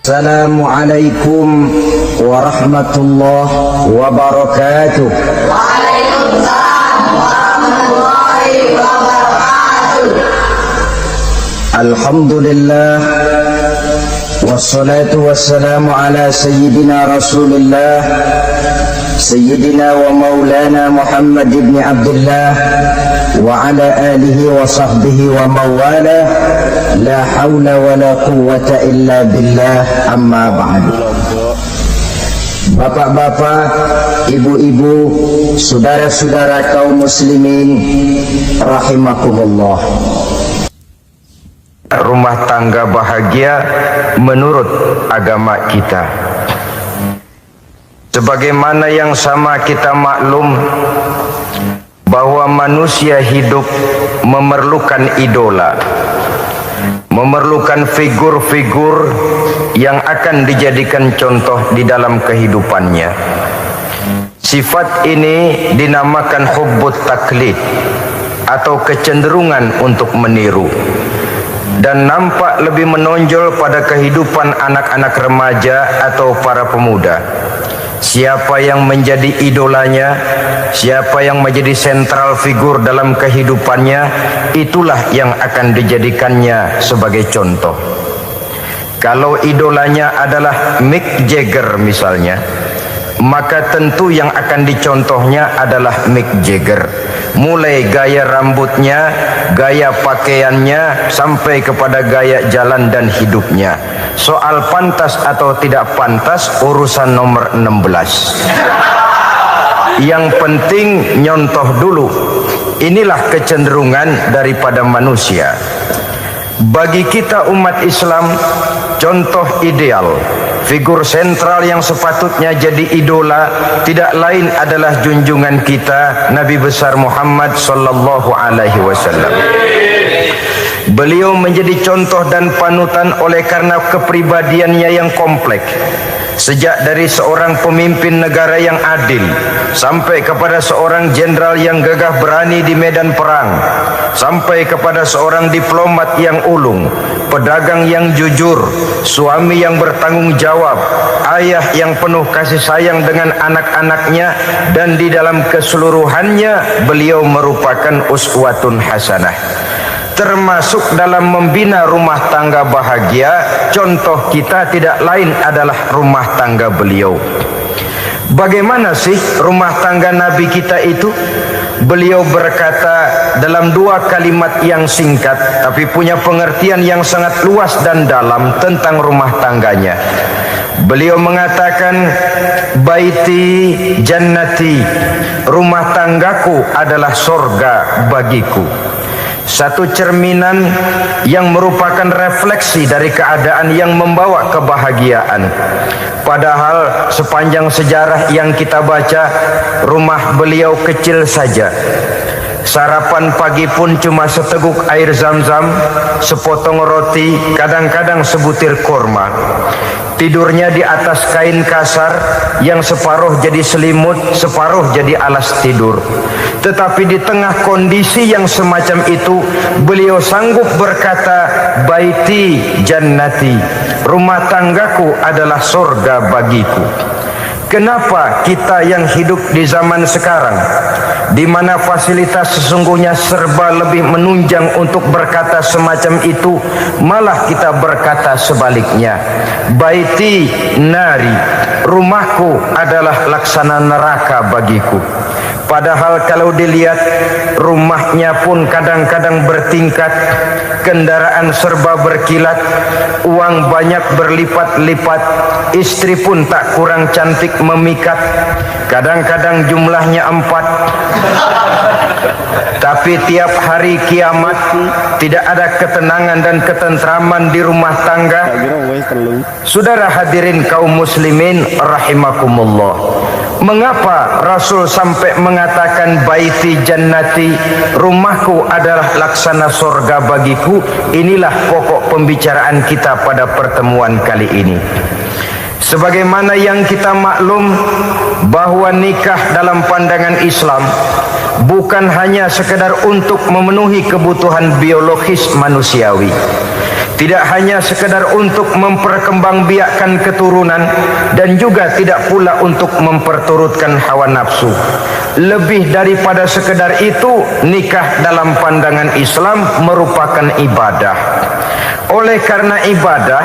Assalamualaikum warahmatullahi wabarakatuh. Waalaikumsalam warahmatullahi wabarakatuh. Alhamdulillah wassalatu wassalamu ala sayyidina Rasulillah Sayyidina wa maulana Muhammad ibn Abdullah wa ala alihi wa sahbihi wa mawala la hawla wa la quwwata illa billah amma ba'du. Bapak-bapak, ibu-ibu, saudara-saudara kaum muslimin rahimakumullah. Rumah tangga bahagia menurut agama kita. Sebagaimana yang sama kita maklum bahwa manusia hidup memerlukan idola, memerlukan figur-figur yang akan dijadikan contoh di dalam kehidupannya. Sifat ini dinamakan hubbut taklid atau kecenderungan untuk meniru, dan nampak lebih menonjol pada kehidupan anak-anak remaja atau para pemuda. Siapa yang menjadi idolanya, siapa yang menjadi sentral figur dalam kehidupannya, itulah yang akan dijadikannya sebagai contoh. Kalau idolanya adalah Mick Jagger misalnya, maka tentu yang akan dicontohnya adalah Mick Jagger. Mulai gaya rambutnya, gaya pakaiannya, sampai kepada gaya jalan dan hidupnya. Soal pantas atau tidak pantas urusan nomor 16. Yang penting nyontoh dulu. Inilah kecenderungan daripada manusia. Bagi kita umat Islam, contoh ideal, figur sentral yang sepatutnya jadi idola tidak lain adalah junjungan kita Nabi besar Muhammad sallallahu alaihi wasallam. Beliau menjadi contoh dan panutan oleh karena kepribadiannya yang kompleks. Sejak dari seorang pemimpin negara yang adil sampai kepada seorang jenderal yang gagah berani di medan perang, sampai kepada seorang diplomat yang ulung, pedagang yang jujur, suami yang bertanggung jawab, ayah yang penuh kasih sayang dengan anak-anaknya, dan di dalam keseluruhannya beliau merupakan uswatun hasanah. Termasuk dalam membina rumah tangga bahagia, contoh kita tidak lain adalah rumah tangga beliau. Bagaimana sih rumah tangga Nabi kita itu? Beliau berkata dalam dua kalimat yang singkat tapi punya pengertian yang sangat luas dan dalam tentang rumah tangganya. Beliau mengatakan, baiti jannati, rumah tanggaku adalah surga bagiku. Satu cerminan yang merupakan refleksi dari keadaan yang membawa kebahagiaan. Padahal sepanjang sejarah yang kita baca, rumah beliau kecil saja. Sarapan pagi pun cuma seteguk air zam-zam, sepotong roti, kadang-kadang sebutir kurma. Tidurnya di atas kain kasar yang separuh jadi selimut, separuh jadi alas tidur. Tetapi di tengah kondisi yang semacam itu, beliau sanggup berkata, baiti jannati, rumah tanggaku adalah surga bagiku. Kenapa kita yang hidup di zaman sekarang, di mana fasilitas sesungguhnya serba lebih menunjang untuk berkata semacam itu, malah kita berkata sebaliknya, baiti nari, rumahku adalah laksana neraka bagiku. Padahal kalau dilihat, rumahnya pun kadang-kadang bertingkat, kendaraan serba berkilat, uang banyak berlipat-lipat, istri pun tak kurang cantik memikat, kadang-kadang jumlahnya 4. Tapi tiap hari kiamat tidak ada ketenangan dan ketentraman di rumah tangga. Saudara hadirin kaum muslimin rahimakumullah, mengapa Rasul sampai mengatakan baiti jannati, rumahku adalah laksana surga bagiku? Inilah pokok pembicaraan kita pada pertemuan kali ini. Sebagaimana yang kita maklum bahwa nikah dalam pandangan Islam bukan hanya sekedar untuk memenuhi kebutuhan biologis manusiawi, tidak hanya sekedar untuk memperkembangbiakkan keturunan dan juga tidak pula untuk memperturutkan hawa nafsu. Lebih daripada sekedar itu, nikah dalam pandangan Islam merupakan ibadah. Oleh karena ibadah,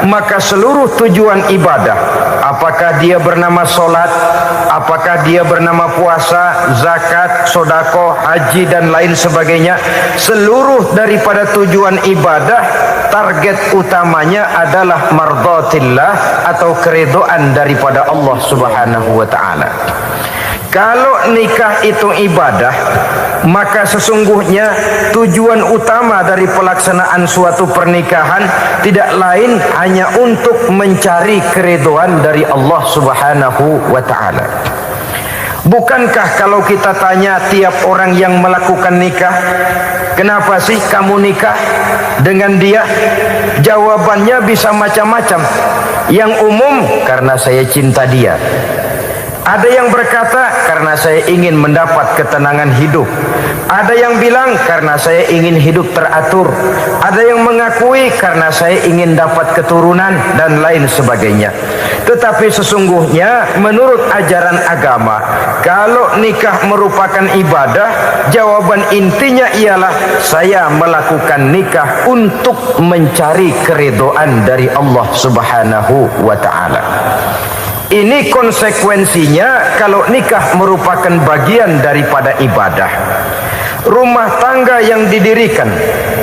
maka seluruh tujuan ibadah, apakah dia bernama solat, apakah dia bernama puasa, zakat, sodako, haji dan lain sebagainya, seluruh daripada tujuan ibadah, target utamanya adalah mardhatillah atau keridhaan daripada Allah Subhanahu wa taala. Kalau nikah itu ibadah, maka sesungguhnya tujuan utama dari pelaksanaan suatu pernikahan tidak lain hanya untuk mencari keridhaan dari Allah Subhanahu wa taala. Bukankah kalau kita tanya tiap orang yang melakukan nikah, kenapa sih kamu nikah dengan dia? Jawabannya bisa macam-macam. Yang umum, karena saya cinta dia. Ada yang berkata, karena saya ingin mendapat ketenangan hidup. Ada yang bilang, karena saya ingin hidup teratur. Ada yang mengakui, karena saya ingin dapat keturunan dan lain sebagainya. Tetapi sesungguhnya menurut ajaran agama, kalau nikah merupakan ibadah, jawaban intinya ialah saya melakukan nikah untuk mencari keridhaan dari Allah Subhanahu wa taala. Ini konsekuensinya kalau nikah merupakan bagian daripada ibadah. Rumah tangga yang didirikan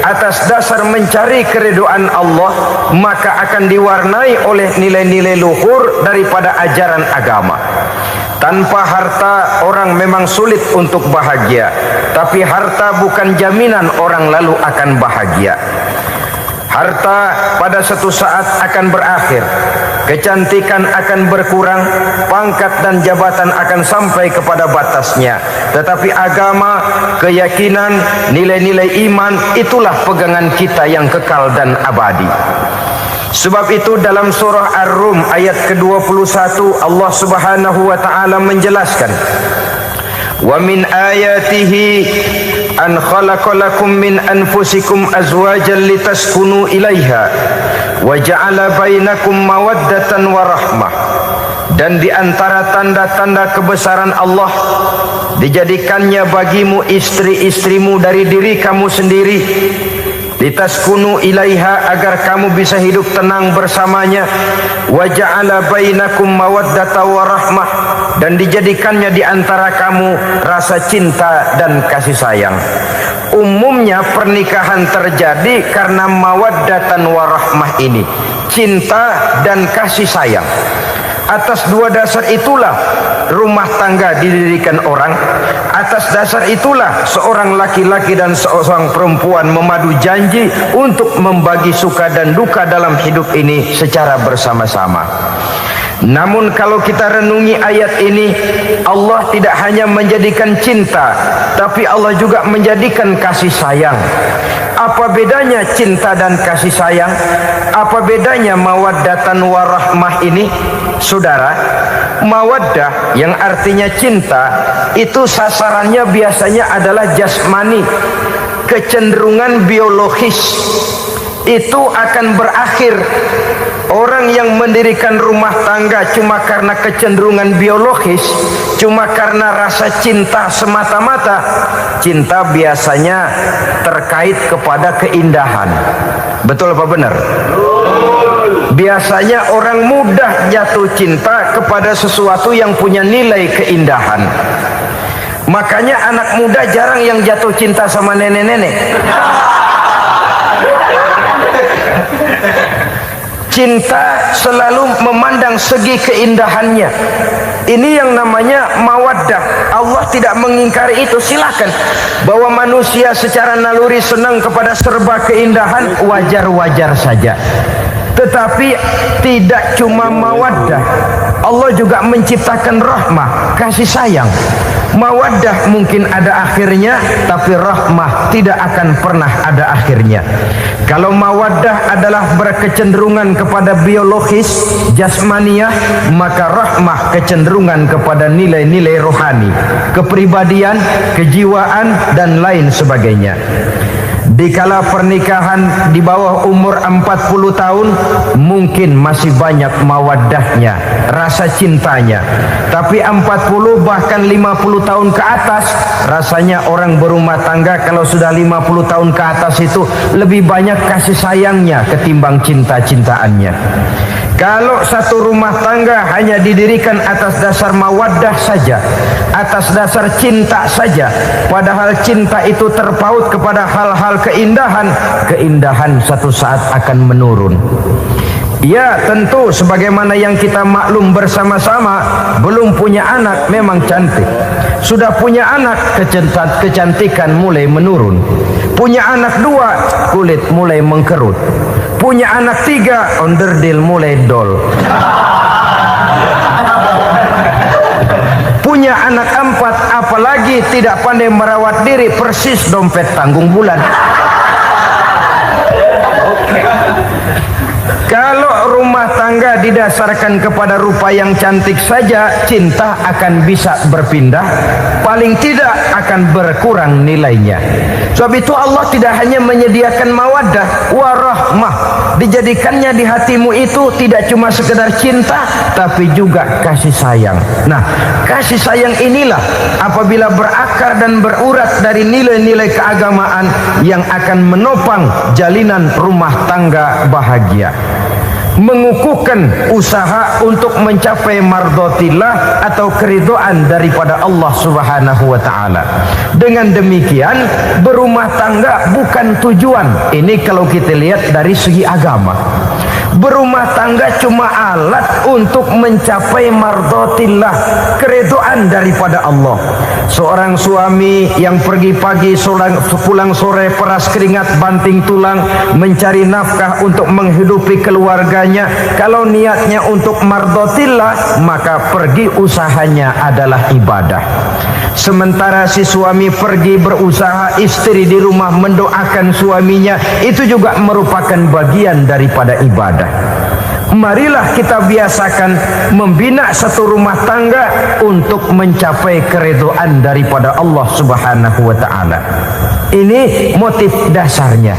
atas dasar mencari keridhaan Allah, maka akan diwarnai oleh nilai-nilai luhur daripada ajaran agama. Tanpa harta orang memang sulit untuk bahagia, tapi harta bukan jaminan orang lalu akan bahagia. Harta pada suatu saat akan berakhir, kecantikan akan berkurang, pangkat dan jabatan akan sampai kepada batasnya. Tetapi agama, keyakinan, nilai-nilai iman, itulah pegangan kita yang kekal dan abadi. Sebab itu dalam surah Ar-Rum ayat ke-21 Allah Subhanahu wa taala menjelaskan, wa min ayatihi an khalaqalakum min anfusikum azwajan litaskunu ilaiha wa ja'ala bainakum mawaddatan wa rahmah. Dan di antara tanda-tanda kebesaran Allah, dijadikannya bagimu istri-istrimu dari diri kamu sendiri, litaskunu ilaiha, agar kamu bisa hidup tenang bersamanya, wa ja'ala bainakum mawaddatan wa rahmah, dan dijadikannya di antara kamu rasa cinta dan kasih sayang. Umumnya pernikahan terjadi karena mawaddatan warahmah ini, cinta dan kasih sayang. Atas dua dasar itulah rumah tangga didirikan orang. Atas dasar itulah seorang laki-laki dan seorang perempuan memadu janji untuk membagi suka dan duka dalam hidup ini secara bersama-sama. Namun kalau kita renungi ayat ini, Allah tidak hanya menjadikan cinta, tapi Allah juga menjadikan kasih sayang. Apa bedanya cinta dan kasih sayang? Apa bedanya mawaddatan warahmah ini? Saudara, mawaddah yang artinya cinta, itu sasarannya biasanya adalah jasmani, kecenderungan biologis. Itu akan berakhir. Orang yang mendirikan rumah tangga cuma karena kecenderungan biologis, cuma karena rasa cinta semata-mata, cinta biasanya terkait kepada keindahan. Betul apa benar? Biasanya orang mudah jatuh cinta kepada sesuatu yang punya nilai keindahan. Makanya anak muda jarang yang jatuh cinta sama nenek-nenek. Cinta selalu memandang segi keindahannya. Ini yang namanya mawaddah. Allah tidak mengingkari itu, silakan. Bahwa manusia secara naluri senang kepada serba keindahan, wajar-wajar saja. Tetapi tidak cuma mawaddah, Allah juga menciptakan rahmah, kasih sayang. Mawaddah mungkin ada akhirnya, tapi rahmah tidak akan pernah ada akhirnya. Kalau mawaddah adalah berkecenderungan kepada biologis, jasmaniah, maka rahmah kecenderungan kepada nilai-nilai rohani, kepribadian, kejiwaan, dan lain sebagainya. Dikala pernikahan di bawah umur 40 tahun mungkin masih banyak mawaddahnya, rasa cintanya. Tapi 40 bahkan 50 tahun ke atas, rasanya orang berumah tangga kalau sudah 50 tahun ke atas itu lebih banyak kasih sayangnya ketimbang cinta-cintaannya. Kalau satu rumah tangga hanya didirikan atas dasar mawaddah saja, atas dasar cinta saja, padahal cinta itu terpaut kepada hal-hal keindahan, keindahan satu saat akan menurun. Ya, tentu sebagaimana yang kita maklum bersama-sama, belum punya anak memang cantik. Sudah punya anak, kecantikan mulai menurun. Punya anak 2, kulit mulai mengkerut. Punya anak 3, onderdil mulai dol. Punya anak 4, apalagi tidak pandai merawat diri, persis dompet tanggung bulan. Kalau rumah tangga didasarkan kepada rupa yang cantik saja, cinta akan bisa berpindah, paling tidak akan berkurang nilainya. Sebab itu Allah tidak hanya menyediakan mawaddah warahmah, dijadikannya di hatimu itu tidak cuma sekedar cinta, tapi juga kasih sayang. Nah, kasih sayang inilah apabila berakar dan berurat dari nilai-nilai keagamaan yang akan menopang jalinan rumah tangga bahagia, mengukuhkan usaha untuk mencapai mardhatillah atau keridhaan daripada Allah Subhanahu wa taala. Dengan demikian, berumah tangga bukan tujuan. Ini kalau kita lihat dari segi agama. Berumah tangga cuma alat untuk mencapai mardhatillah, keridhaan daripada Allah. Seorang suami yang pergi pagi pulang sore peras keringat banting tulang mencari nafkah untuk menghidupi keluarganya, kalau niatnya untuk mardhatillah maka pergi usahanya adalah ibadah. Sementara si suami pergi berusaha, istri di rumah mendoakan suaminya, itu juga merupakan bagian daripada ibadah. Marilah kita biasakan membina satu rumah tangga untuk mencapai keridhaan daripada Allah Subhanahu wa taala. Ini motif dasarnya.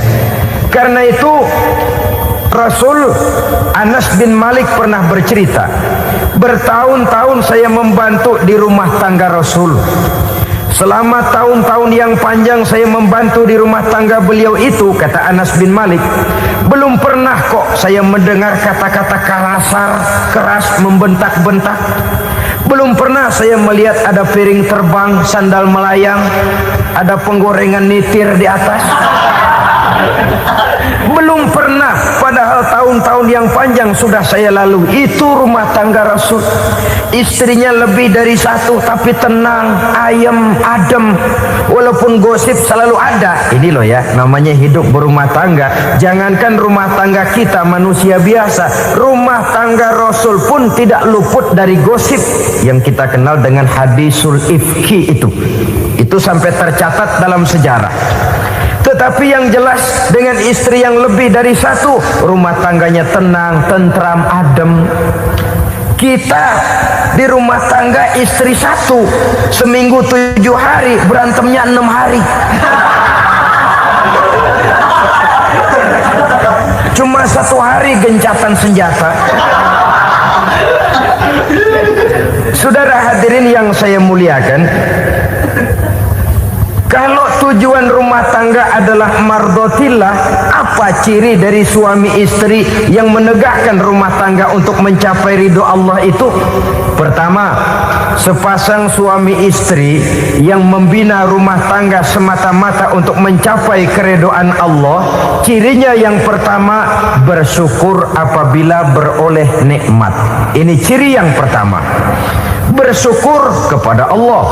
Karena itu Rasul Anas bin Malik pernah bercerita, bertahun-tahun saya membantu di rumah tangga Rasul. Selama tahun-tahun yang panjang saya membantu di rumah tangga beliau itu, kata Anas bin Malik, belum pernah kok saya mendengar kata-kata kasar, keras, membentak-bentak. Belum pernah saya melihat ada piring terbang, sandal melayang, ada penggorengan nitir di atas. Belum pernah, padahal tahun-tahun yang panjang sudah saya lalui. Itu rumah tangga Rasul. Istrinya lebih dari satu, tapi tenang, ayem, adem. Walaupun gosip selalu ada. Ini loh ya, namanya hidup berumah tangga. Jangankan rumah tangga kita manusia biasa, rumah tangga Rasul pun tidak luput dari gosip yang kita kenal dengan hadisul ifki itu. Itu sampai tercatat dalam sejarah. Tetapi yang jelas, dengan istri yang lebih dari satu, rumah tangganya tenang, tentram, adem. Kita di rumah tangga istri satu, seminggu 7 hari, berantemnya 6 hari. Cuma 1 hari gencatan senjata. Saudara hadirin yang saya muliakan, kalau tujuan rumah tangga adalah mardhatillah, apa ciri dari suami istri yang menegakkan rumah tangga untuk mencapai ridho Allah itu? Pertama, sepasang suami istri yang membina rumah tangga semata-mata untuk mencapai keridhaan Allah, cirinya yang pertama, bersyukur apabila beroleh nikmat. Ini ciri yang pertama. Bersyukur kepada Allah,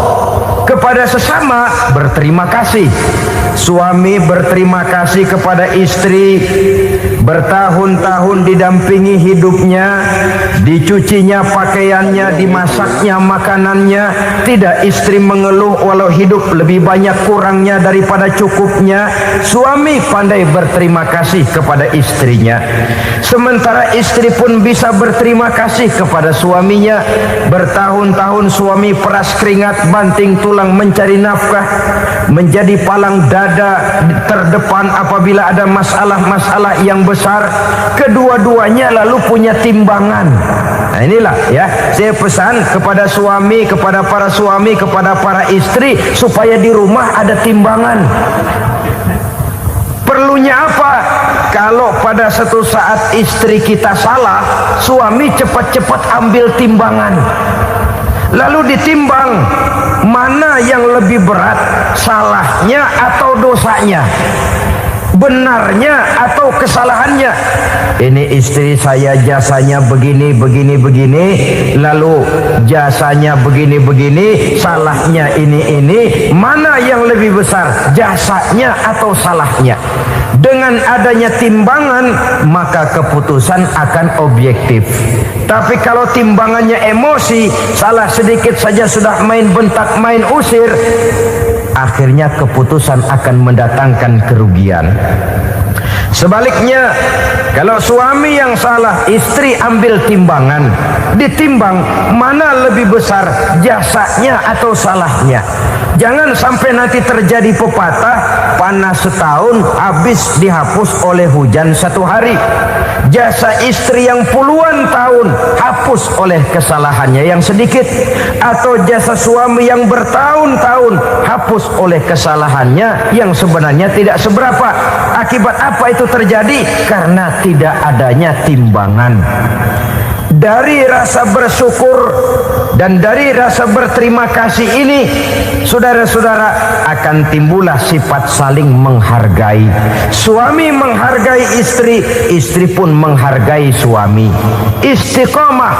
kepada sesama berterima kasih. Suami berterima kasih kepada istri, bertahun-tahun didampingi hidupnya, dicucinya pakaiannya, dimasaknya makanannya. Tidak istri mengeluh walau hidup lebih banyak kurangnya daripada cukupnya. Suami pandai berterima kasih kepada istrinya. Sementara istri pun bisa berterima kasih kepada suaminya. Bertahun-tahun suami peras keringat, banting tulang, tulang mencari nafkah, menjadi palang dada terdepan apabila ada masalah-masalah yang besar. Kedua-duanya lalu punya timbangan. Nah inilah ya, saya pesan kepada suami, kepada para suami, kepada para istri, supaya di rumah ada timbangan. Perlunya apa? Kalau pada satu saat istri kita salah, suami cepat-cepat ambil timbangan, lalu ditimbang mana yang lebih berat, salahnya atau dosanya, benarnya atau kesalahannya. Ini istri saya jasanya begini, lalu jasanya begini, salahnya ini. Mana yang lebih besar, jasanya atau salahnya? Dengan adanya timbangan, maka keputusan akan objektif. Tapi kalau timbangannya emosi, salah sedikit saja sudah main bentak, main usir, akhirnya keputusan akan mendatangkan kerugian. Sebaliknya, kalau suami yang salah, istri ambil timbangan, ditimbang mana lebih besar, jasanya atau salahnya. Jangan sampai nanti terjadi pepatah, panas setahun habis dihapus oleh hujan satu hari. Jasa istri yang puluhan tahun hapus oleh kesalahannya yang sedikit, atau jasa suami yang bertahun-tahun hapus oleh kesalahannya yang sebenarnya tidak seberapa. Akibat apa itu terjadi? Karena tidak adanya timbangan. Dari rasa bersyukur dan dari rasa berterima kasih ini, saudara-saudara, akan timbullah sifat saling menghargai. Suami menghargai istri, istri pun menghargai suami. Istiqomah,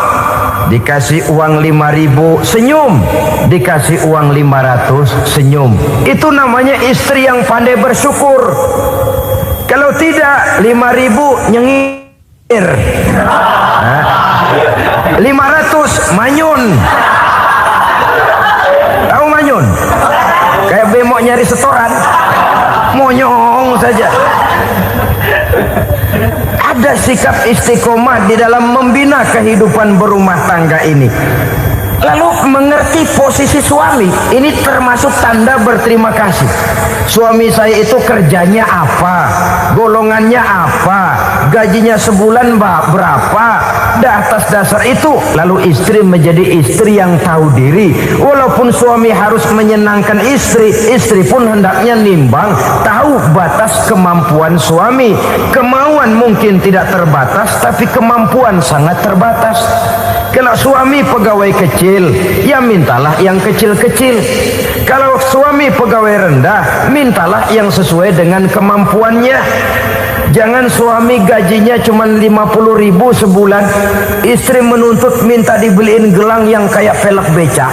dikasih uang 5.000 senyum, dikasih uang 500 senyum. Itu namanya istri yang pandai bersyukur. Kalau tidak, 5.000 nyengir, 500 manyun. Tahu manyun? Kayak bemok nyari setoran, monyong saja. Ada sikap istiqomah di dalam membina kehidupan berumah tangga ini. Lalu mengerti posisi suami, ini termasuk tanda berterima kasih. Suami saya itu kerjanya apa, golongannya apa, gajinya sebulan berapa. Di atas dasar itu, lalu istri menjadi istri yang tahu diri. Walaupun suami harus menyenangkan istri, istri pun hendaknya nimbang, tahu batas kemampuan suami. Kemauan mungkin tidak terbatas, tapi kemampuan sangat terbatas. Kalau suami pegawai kecil, ya mintalah yang kecil-kecil. Kalau suami pegawai rendah, mintalah yang sesuai dengan kemampuannya. Jangan suami gajinya cuma 50.000 sebulan, istri menuntut minta dibeliin gelang yang kayak velg beca.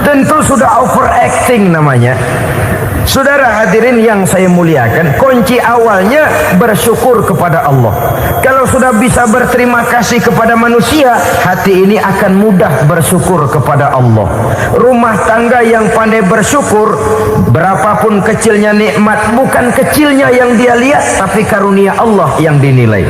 Tentu sudah overacting namanya. Saudara hadirin yang saya muliakan, kunci awalnya bersyukur kepada Allah. Kalau sudah bisa berterima kasih kepada manusia, hati ini akan mudah bersyukur kepada Allah. Rumah tangga yang pandai bersyukur, berapapun kecilnya nikmat, bukan kecilnya yang dia lihat, tapi karunia Allah yang dinilai.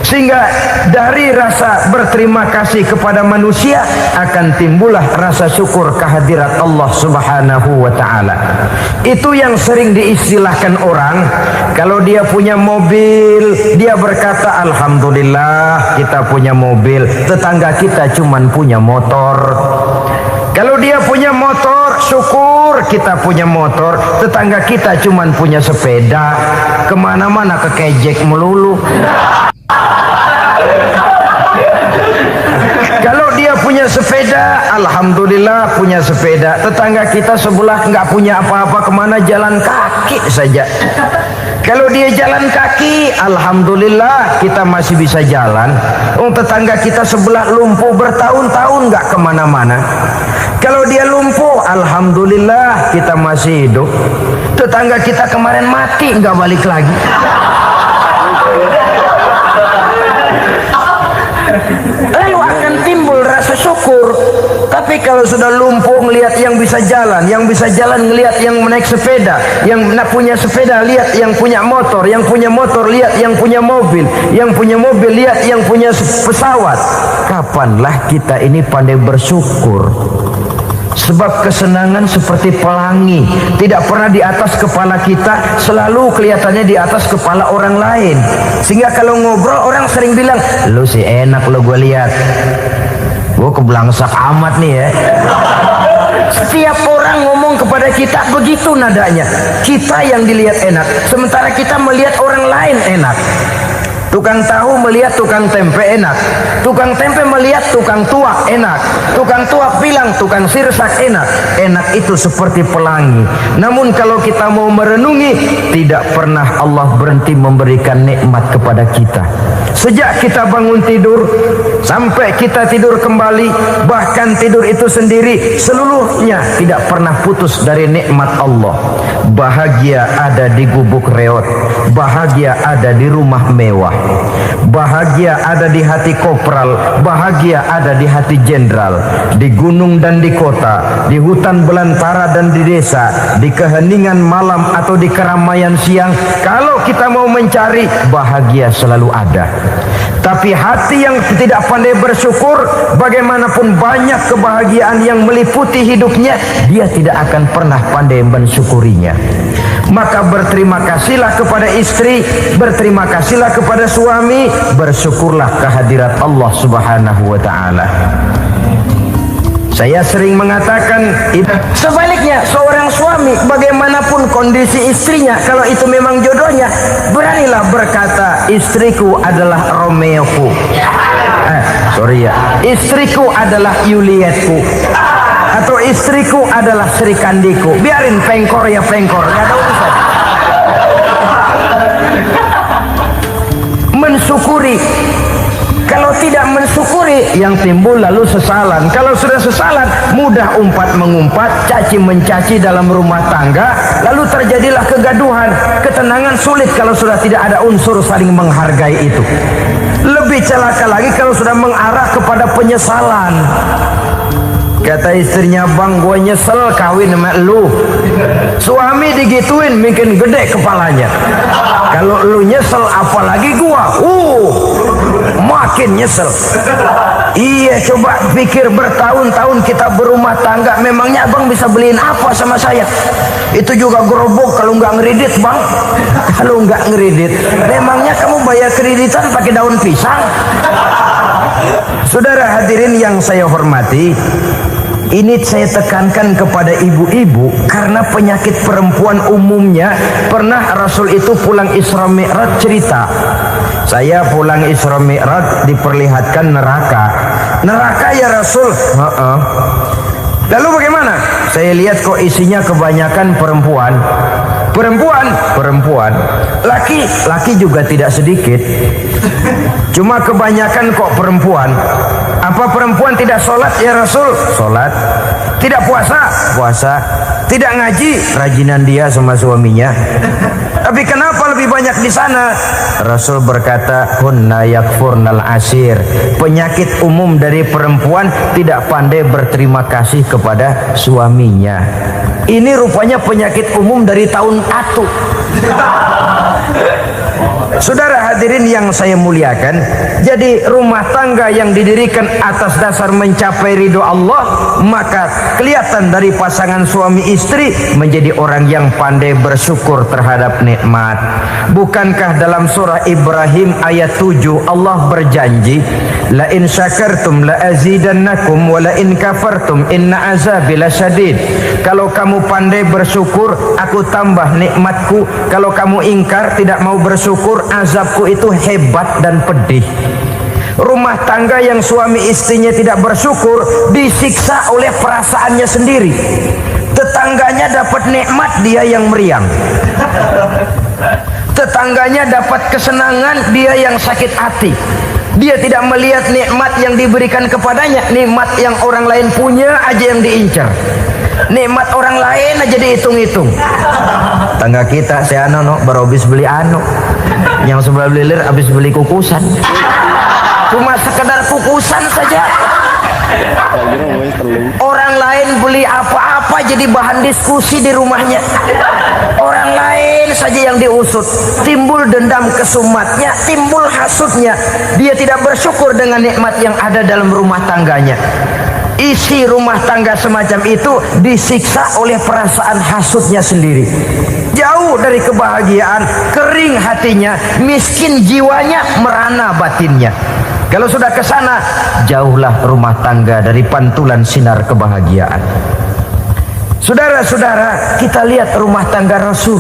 Sehingga dari rasa berterima kasih kepada manusia akan timbullah rasa syukur kehadirat Allah Subhanahu wa ta'ala. Itu yang sering diistilahkan orang, kalau dia punya mobil, dia berkata alhamdulillah kita punya mobil, tetangga kita cuman punya motor. Kalau dia punya motor, syukur kita punya motor, tetangga kita cuman punya sepeda, kemana-mana kekejek melulu. Kalau dia punya sepeda, alhamdulillah punya sepeda, tetangga kita sebelah nggak punya apa-apa, kemana jalan kaki saja. Kalau dia jalan kaki, alhamdulillah kita masih bisa jalan. Tetangga kita sebelah lumpuh bertahun-tahun nggak kemana-mana. Kalau dia lumpuh, alhamdulillah kita masih hidup. Tetangga kita kemarin mati nggak balik lagi. Lalu akan timbul rasa syukur. Tapi kalau sudah lumpuh ngelihat yang bisa jalan, ngelihat yang naik sepeda, yang punya sepeda lihat yang punya motor, yang punya motor lihat yang punya mobil, yang punya mobil lihat yang punya pesawat. kapanlah kita ini pandai bersyukur? Sebab kesenangan seperti pelangi, tidak pernah di atas kepala kita, selalu kelihatannya di atas kepala orang lain. Sehingga kalau ngobrol orang sering bilang, lu sih enak lo gue lihat, gue keblangsak amat nih ya. Setiap orang ngomong kepada kita begitu nadanya. Kita yang dilihat enak, sementara kita melihat orang lain enak. Tukang tahu melihat tukang tempe enak, tukang tempe melihat tukang tuak enak, tukang tuak bilang tukang sirsak enak. Enak itu seperti pelangi. Namun kalau kita mau merenungi, tidak pernah Allah berhenti memberikan nikmat kepada kita. Sejak kita bangun tidur sampai kita tidur kembali, bahkan tidur itu sendiri, seluruhnya tidak pernah putus dari nikmat Allah. Bahagia ada di gubuk reot, bahagia ada di rumah mewah, bahagia ada di hati kopral, bahagia ada di hati jenderal, di gunung dan di kota, di hutan belantara dan di desa, di keheningan malam atau di keramaian siang. Kalau kita mau mencari, bahagia selalu ada. Tapi hati yang tidak pandai bersyukur, bagaimanapun banyak kebahagiaan yang meliputi hidupnya, dia tidak akan pernah pandai mensyukurinya. Maka berterima kasihlah kepada istri, berterima kasihlah kepada suami, bersyukurlah kehadirat Allah Subhanahu wa taala. Saya sering mengatakan, sebaliknya seorang suami bagaimanapun kondisi istrinya, kalau itu memang jodohnya, beranilah berkata, istriku adalah Romeoku, istriku adalah Julietku, atau istriku adalah Sri Kandiku. Biarin pengkor ya pengkor, gak ada urusan. Mensyukuri. Kalau tidak mensyukuri, yang timbul lalu sesalan. Kalau sudah sesalan, mudah umpat mengumpat, caci mencaci dalam rumah tangga, lalu terjadilah kegaduhan. Ketenangan sulit kalau sudah tidak ada unsur saling menghargai itu. Lebih celaka lagi kalau sudah mengarah kepada penyesalan. Kata istrinya, bang gue nyesel kawin sama lu. Suami digituin bikin gede kepalanya. Kalau lu nyesel apalagi gua, makin nyesel. Iya, coba pikir bertahun-tahun kita berumah tangga, memangnya abang bisa beliin apa sama saya? Itu juga gerobok kalau nggak ngeridit bang. Kalau nggak ngeridit, memangnya kamu bayar kreditan pakai daun pisang? Saudara hadirin yang saya hormati, ini saya tekankan kepada ibu-ibu karena penyakit perempuan umumnya. Pernah Rasul itu pulang Isra Mi'raj cerita, saya pulang Isra Mi'raj diperlihatkan neraka. Neraka ya Rasul? Lalu bagaimana? Saya lihat kok isinya kebanyakan perempuan. Perempuan. Laki juga tidak sedikit. Cuma kebanyakan kok perempuan. Apa perempuan tidak sholat ya Rasul? Sholat. Tidak puasa? Puasa. Tidak ngaji? Rajinan dia sama suaminya. Tapi kenapa lebih banyak di sana? Rasul berkata, hunna yakfurnal ashir. Penyakit umum dari perempuan tidak pandai berterima kasih kepada suaminya. Ini rupanya penyakit umum dari tahun atu. Saudara hadirin yang saya muliakan, jadi rumah tangga yang didirikan atas dasar mencapai ridho Allah, maka kelihatan dari pasangan suami istri menjadi orang yang pandai bersyukur terhadap nikmat. Bukankah dalam surah Ibrahim ayat 7 Allah berjanji, la in syakartum la azidannakum wa la in kafartum inna azabi lasyadid. Kalau kamu pandai bersyukur, aku tambah nikmatku. Kalau kamu ingkar, tidak mau bersyukur, azabku itu hebat dan pedih. Rumah tangga yang suami istrinya tidak bersyukur disiksa oleh perasaannya sendiri. Tetangganya dapat nikmat, dia yang meriang. Tetangganya dapat kesenangan, dia yang sakit hati. Dia tidak melihat nikmat yang diberikan kepadanya, nikmat yang orang lain punya aja yang diincar. Nikmat orang lain aja dihitung-hitung. Tangga kita, saya baru habis beli yang sebelah belilir habis beli kukusan. Cuma sekedar kukusan saja. Orang lain beli apa-apa jadi bahan diskusi di rumahnya. Orang lain saja yang diusut, timbul dendam kesumatnya, timbul hasutnya. Dia tidak bersyukur dengan nikmat yang ada dalam rumah tangganya. Isi rumah tangga semacam itu disiksa oleh perasaan hasutnya sendiri. Jauh dari kebahagiaan, kering hatinya, miskin jiwanya, merana batinnya. Kalau sudah ke sana, jauhlah rumah tangga dari pantulan sinar kebahagiaan. Saudara-saudara, kita lihat rumah tangga Rasul.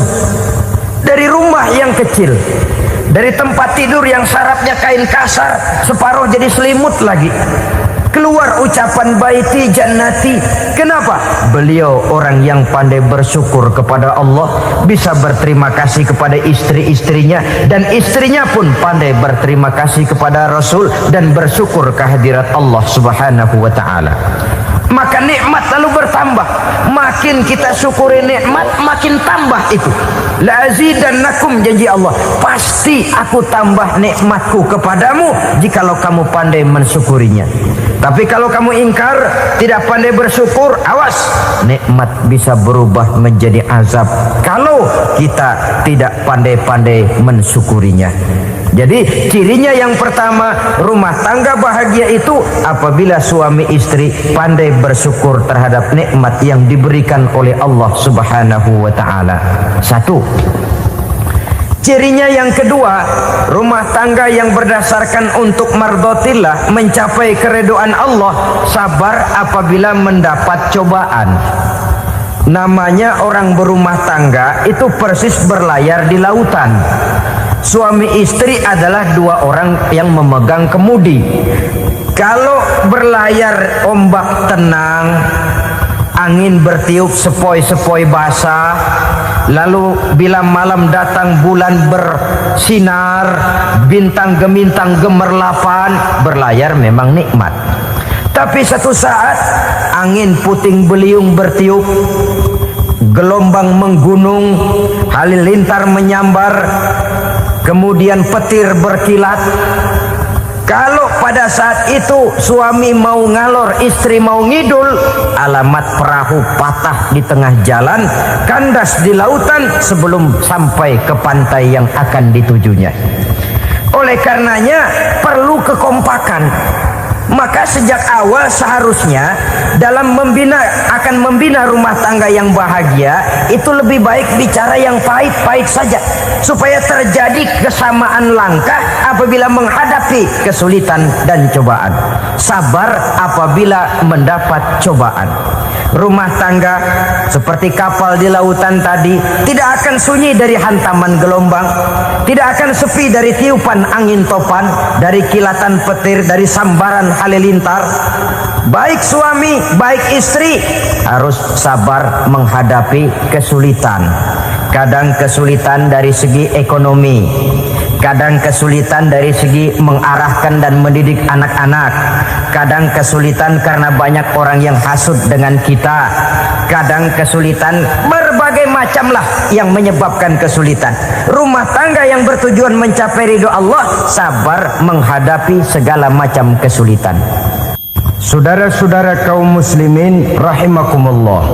Dari rumah yang kecil, dari tempat tidur yang sarapnya kain kasar, separuh jadi selimut lagi, keluar ucapan baiti jannati. Kenapa? Beliau orang yang pandai bersyukur kepada Allah, bisa berterima kasih kepada istri-istrinya, dan istrinya pun pandai berterima kasih kepada Rasul dan bersyukur kehadirat Allah Subhanahu wa taala. Maka nikmat lalu bertambah. Makin kita syukuri nikmat, makin tambah itu. La azidannakum, janji Allah, pasti aku tambah nikmatku kepadamu jikalau kamu pandai mensyukurinya. Tapi kalau kamu ingkar, tidak pandai bersyukur, awas, nikmat bisa berubah menjadi azab kalau kita tidak pandai-pandai mensyukurinya. Jadi cirinya yang pertama, rumah tangga bahagia itu apabila suami istri pandai bersyukur terhadap nikmat yang diberikan oleh Allah Subhanahu wa taala. Satu. Cirinya yang kedua, rumah tangga yang berdasarkan untuk mardotillah, mencapai keredoan Allah, sabar apabila mendapat cobaan. Namanya orang berumah tangga itu persis berlayar di lautan. Suami istri adalah dua orang yang memegang kemudi. Kalau berlayar ombak tenang, angin bertiup sepoi-sepoi basah, lalu bila malam datang bulan bersinar, bintang gemintang gemerlapan, berlayar memang nikmat. Tapi satu saat angin puting beliung bertiup, gelombang menggunung, halilintar menyambar, kemudian petir berkilat. Kalau pada saat itu suami mau ngalor, istri mau ngidul, alamat perahu patah di tengah jalan, kandas di lautan sebelum sampai ke pantai yang akan ditujunya. Oleh karenanya perlu kekompakan. Maka sejak awal seharusnya dalam akan membina rumah tangga yang bahagia itu lebih baik bicara yang pahit-pahit saja, supaya terjadi kesamaan langkah apabila menghadapi kesulitan dan cobaan, sabar apabila mendapat cobaan. Rumah tangga seperti kapal di lautan tadi tidak akan sunyi dari hantaman gelombang, tidak akan sepi dari tiupan angin topan, dari kilatan petir, dari sambaran halilintar. Baik suami, baik istri harus sabar menghadapi kesulitan. Kadang kesulitan dari segi ekonomi, kadang kesulitan dari segi mengarahkan dan mendidik anak-anak, kadang kesulitan karena banyak orang yang hasut dengan kita, kadang kesulitan berbagai macam lah yang menyebabkan kesulitan. Rumah tangga yang bertujuan mencapai ridho Allah sabar menghadapi segala macam kesulitan. Saudara-saudara kaum muslimin rahimakumullah,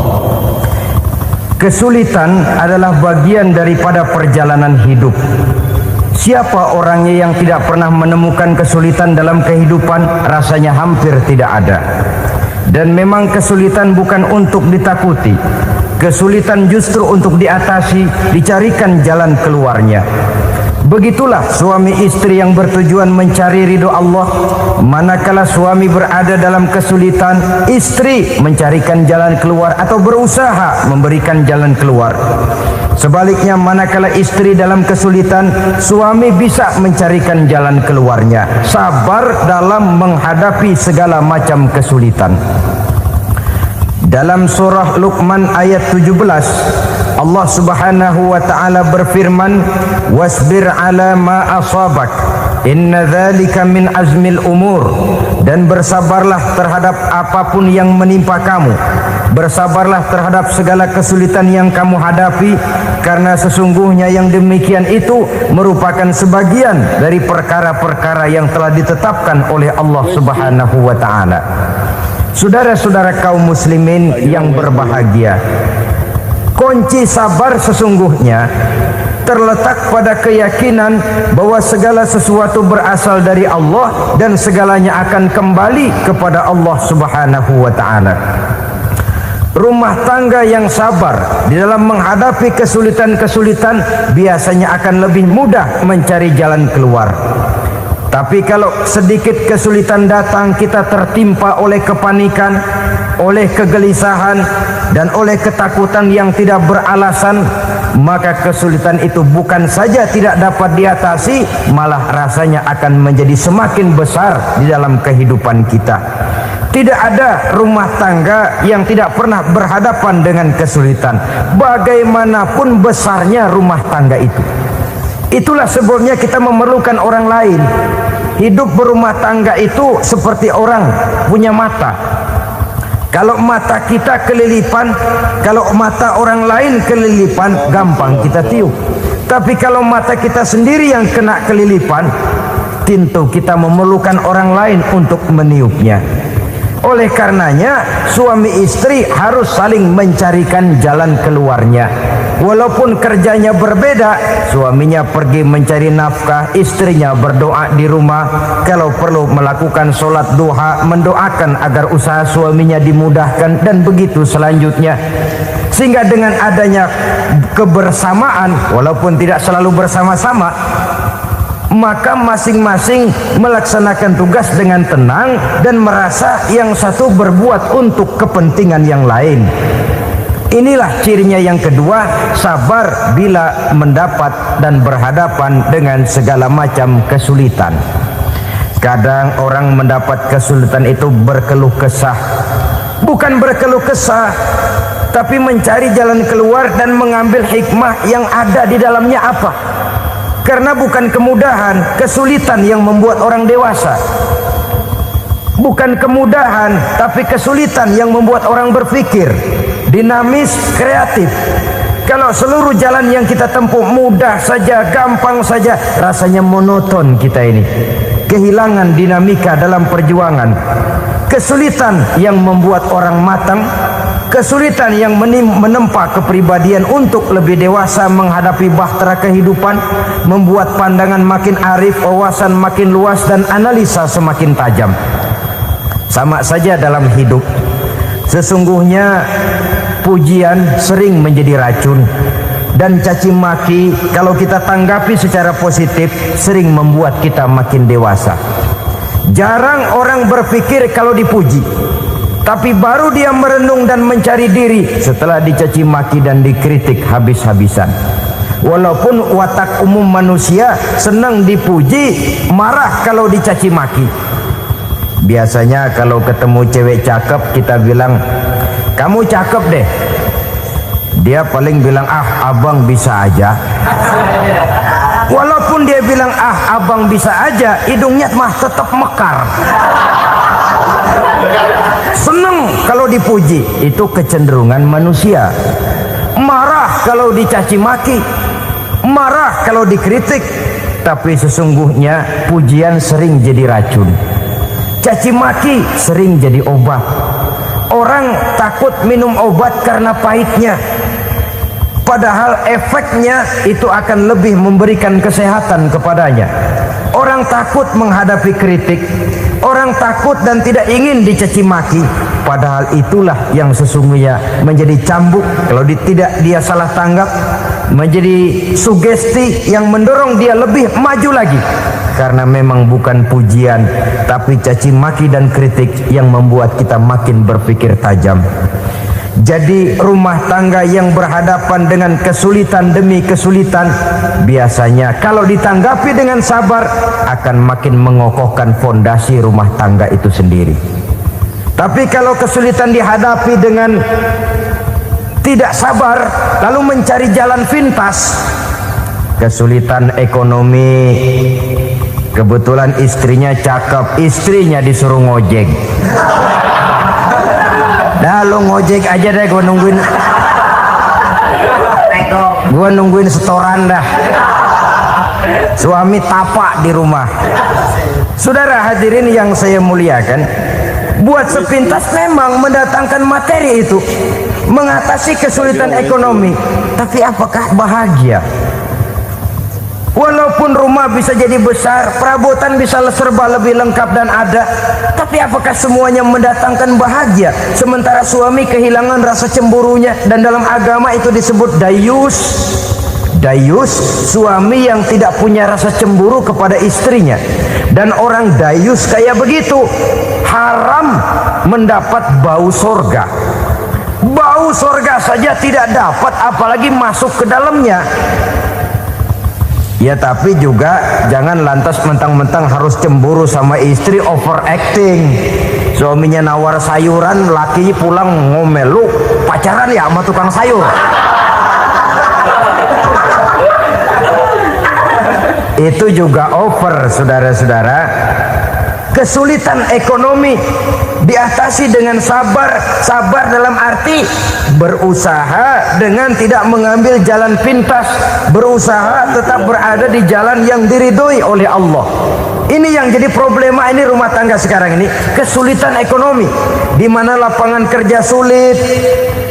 kesulitan adalah bagian daripada perjalanan hidup. Siapa orangnya yang tidak pernah menemukan kesulitan dalam kehidupan? Rasanya hampir tidak ada. Dan memang kesulitan bukan untuk ditakuti. Kesulitan justru untuk diatasi, dicarikan jalan keluarnya. Begitulah suami istri yang bertujuan mencari ridho Allah. Manakala suami berada dalam kesulitan, istri mencarikan jalan keluar atau berusaha memberikan jalan keluar. Sebaliknya, manakala istri dalam kesulitan, suami bisa mencarikan jalan keluarnya. Sabar dalam menghadapi segala macam kesulitan. Dalam surah Luqman ayat 17, Allah Subhanahu wa taala berfirman, "Wasbir 'ala ma asabak, inna dzalika min azmil umur." Dan bersabarlah terhadap apapun yang menimpa kamu. Bersabarlah terhadap segala kesulitan yang kamu hadapi, karena sesungguhnya yang demikian itu merupakan sebagian dari perkara-perkara yang telah ditetapkan oleh Allah Subhanahu wa taala. Saudara-saudara kaum muslimin yang berbahagia, kunci sabar sesungguhnya terletak pada keyakinan bahwa segala sesuatu berasal dari Allah dan segalanya akan kembali kepada Allah Subhanahu wa taala. Rumah tangga yang sabar di dalam menghadapi kesulitan-kesulitan biasanya akan lebih mudah mencari jalan keluar. Tapi kalau sedikit kesulitan datang, kita tertimpa oleh kepanikan, oleh kegelisahan, dan oleh ketakutan yang tidak beralasan, maka kesulitan itu bukan saja tidak dapat diatasi, malah rasanya akan menjadi semakin besar di dalam kehidupan kita. Tidak ada rumah tangga yang tidak pernah berhadapan dengan kesulitan, bagaimanapun besarnya rumah tangga itu. Itulah sebabnya kita memerlukan orang lain. Hidup berumah tangga itu seperti orang punya mata. Kalau mata kita kelilipan, kalau mata orang lain kelilipan, gampang kita tiup. Tapi kalau mata kita sendiri yang kena kelilipan, tentu kita memerlukan orang lain untuk meniupnya. Oleh karenanya, suami istri harus saling mencarikan jalan keluarnya. Walaupun kerjanya berbeda, suaminya pergi mencari nafkah, istrinya berdoa di rumah. Kalau perlu melakukan sholat duha, mendoakan agar usaha suaminya dimudahkan, dan begitu selanjutnya. Sehingga dengan adanya kebersamaan, walaupun tidak selalu bersama-sama, maka masing-masing melaksanakan tugas dengan tenang dan merasa yang satu berbuat untuk kepentingan yang lain. Inilah cirinya yang kedua, sabar bila mendapat dan berhadapan dengan segala macam kesulitan. Kadang orang mendapat kesulitan itu berkeluh kesah. Bukan berkeluh kesah, tapi mencari jalan keluar dan mengambil hikmah yang ada di dalamnya apa. Karena bukan kemudahan, kesulitan yang membuat orang dewasa. Bukan kemudahan, tapi kesulitan yang membuat orang berpikir dinamis, kreatif. Kalau seluruh jalan yang kita tempuh mudah saja, gampang saja, rasanya monoton kita ini. Kehilangan dinamika dalam perjuangan. Kesulitan yang membuat orang matang, kesulitan yang menempa kepribadian untuk lebih dewasa menghadapi bahtera kehidupan, membuat pandangan makin arif, wawasan makin luas, dan analisa semakin tajam. Sama saja dalam hidup. Sesungguhnya pujian sering menjadi racun, dan caci maki kalau kita tanggapi secara positif sering membuat kita makin dewasa. Jarang orang berpikir kalau dipuji, tapi baru dia merenung dan mencari diri setelah dicaci maki dan dikritik habis-habisan. Walaupun watak umum manusia senang dipuji, marah kalau dicaci maki. Biasanya kalau ketemu cewek cakep, kita bilang, "Kamu cakep deh." Dia paling bilang, "Ah, abang bisa aja." Walaupun dia bilang, "Ah, abang bisa aja," hidungnya mah tetap mekar. Senang kalau dipuji, itu kecenderungan manusia. Marah kalau dicaci maki, marah kalau dikritik. Tapi sesungguhnya pujian sering jadi racun, caci maki sering jadi obat. Orang takut minum obat karena pahitnya, padahal efeknya itu akan lebih memberikan kesehatan kepadanya. Orang takut menghadapi kritik, orang takut dan tidak ingin dicaci maki, padahal itulah yang sesungguhnya menjadi cambuk kalau tidak dia salah tanggap, menjadi sugesti yang mendorong dia lebih maju lagi. Karena memang bukan pujian, tapi caci maki dan kritik yang membuat kita makin berpikir tajam. Jadi rumah tangga yang berhadapan dengan kesulitan demi kesulitan, biasanya kalau ditanggapi dengan sabar akan makin mengokohkan fondasi rumah tangga itu sendiri. Tapi kalau kesulitan dihadapi dengan tidak sabar, lalu mencari jalan pintas, kesulitan ekonomi, kebetulan istrinya cakep, istrinya disuruh ngojek. Dah lo ngojek aja deh, gua nungguin setoran dah. Suami tapak di rumah. Saudara hadirin yang saya muliakan, buat sepintas memang mendatangkan materi itu, mengatasi kesulitan ekonomi. Tapi apakah bahagia? Walaupun rumah bisa jadi besar, perabotan bisa serba lebih lengkap dan ada, tapi apakah semuanya mendatangkan bahagia? Sementara suami kehilangan rasa cemburunya, dan dalam agama itu disebut dayus. Dayus, suami yang tidak punya rasa cemburu kepada istrinya. Dan orang dayus kayak begitu haram mendapat bau sorga. Bau sorga saja tidak dapat, apalagi masuk ke dalamnya. Ya tapi juga jangan lantas mentang-mentang harus cemburu sama istri, overacting. Suaminya nawar sayuran, lakinya pulang ngomel, lu pacaran ya sama tukang sayur. Itu juga over, saudara-saudara. Kesulitan ekonomi diatasi dengan sabar. Sabar dalam arti berusaha dengan tidak mengambil jalan pintas, berusaha tetap berada di jalan yang diridhoi oleh Allah. Ini yang jadi problema ini rumah tangga sekarang ini, kesulitan ekonomi, di mana lapangan kerja sulit,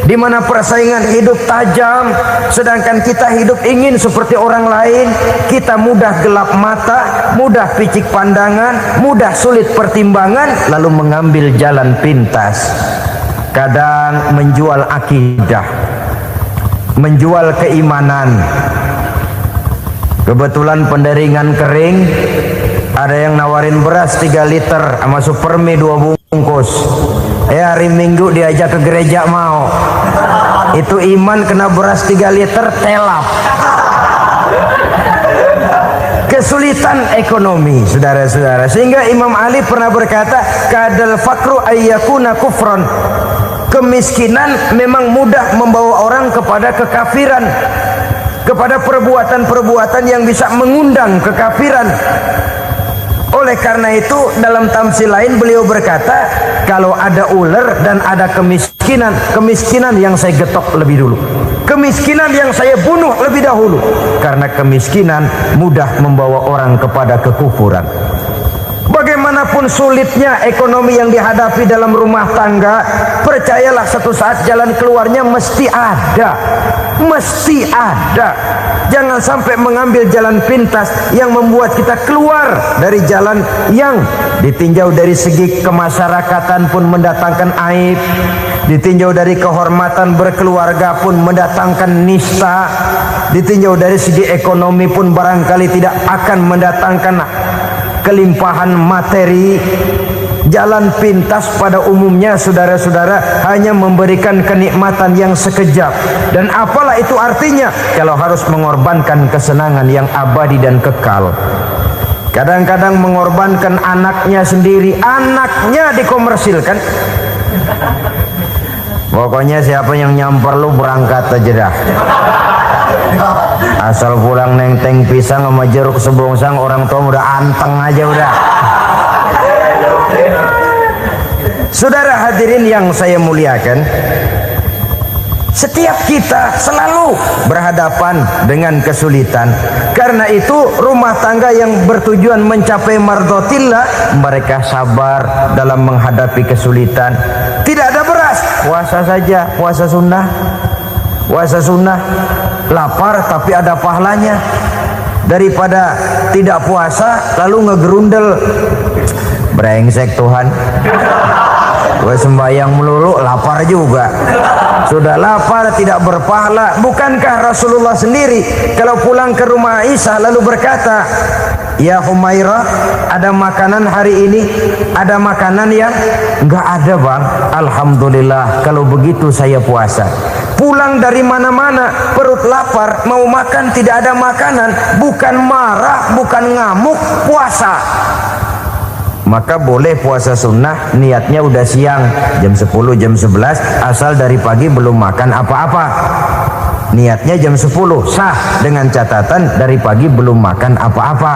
di mana persaingan hidup tajam, sedangkan kita hidup ingin seperti orang lain. Kita mudah gelap mata, mudah picik pandangan, mudah sulit pertimbangan, lalu mengambil jalan pintas. Kadang menjual akidah, menjual keimanan. Kebetulan penderingan kering, ada yang nawarin beras 3 liter sama supermi 2 bungkus. Hari Minggu diajak ke gereja mau. Itu iman kena beras 3 liter telap. Kesulitan ekonomi, saudara-saudara. Sehingga Imam Ali pernah berkata, kadal fakru ayyakuna kufron. Kemiskinan memang mudah membawa orang kepada kekafiran, kepada perbuatan-perbuatan yang bisa mengundang kekafiran. Oleh karena itu dalam tamsil lain beliau berkata, kalau ada ular dan ada kemiskinan, kemiskinan yang saya getok lebih dulu, kemiskinan yang saya bunuh lebih dahulu, karena kemiskinan mudah membawa orang kepada kekufuran. Bagaimanapun sulitnya ekonomi yang dihadapi dalam rumah tangga, percayalah satu saat jalan keluarnya mesti ada. Mesti ada. Jangan sampai mengambil jalan pintas yang membuat kita keluar dari jalan yang ditinjau dari segi kemasyarakatan pun mendatangkan aib, ditinjau dari kehormatan berkeluarga pun mendatangkan nista, ditinjau dari segi ekonomi pun barangkali tidak akan mendatangkan kelimpahan materi. Jalan pintas pada umumnya, saudara-saudara, hanya memberikan kenikmatan yang sekejap. Dan apalah itu artinya kalau harus mengorbankan kesenangan yang abadi dan kekal. Kadang-kadang mengorbankan anaknya sendiri, anaknya dikomersilkan. Pokoknya siapa yang nyamper lu berangkat aja dah. Asal pulang nenteng pisang sama jeruk sebongsang, orang tua udah anteng aja udah. Saudara hadirin yang saya muliakan, setiap kita selalu berhadapan dengan kesulitan. Karena itu rumah tangga yang bertujuan mencapai mardhatillah, mereka sabar dalam menghadapi kesulitan. Tidak ada beras, puasa saja, puasa sunnah. Puasa sunnah, lapar tapi ada pahalanya, daripada tidak puasa lalu ngegerundel. Brengsek Tuhan, gue sembahyang melulu lapar juga. Sudah lapar tidak berpahala. Bukankah Rasulullah sendiri kalau pulang ke rumah Aisyah lalu berkata, ya Humairah, ada makanan hari ini? Ada makanan yang enggak ada bang. Alhamdulillah, kalau begitu saya puasa. Pulang dari mana-mana perut lapar, mau makan tidak ada makanan, bukan marah, bukan ngamuk, puasa. Maka boleh puasa sunnah, niatnya udah siang, jam 10, jam 11, asal dari pagi belum makan apa-apa. Niatnya jam 10, sah, dengan catatan dari pagi belum makan apa-apa.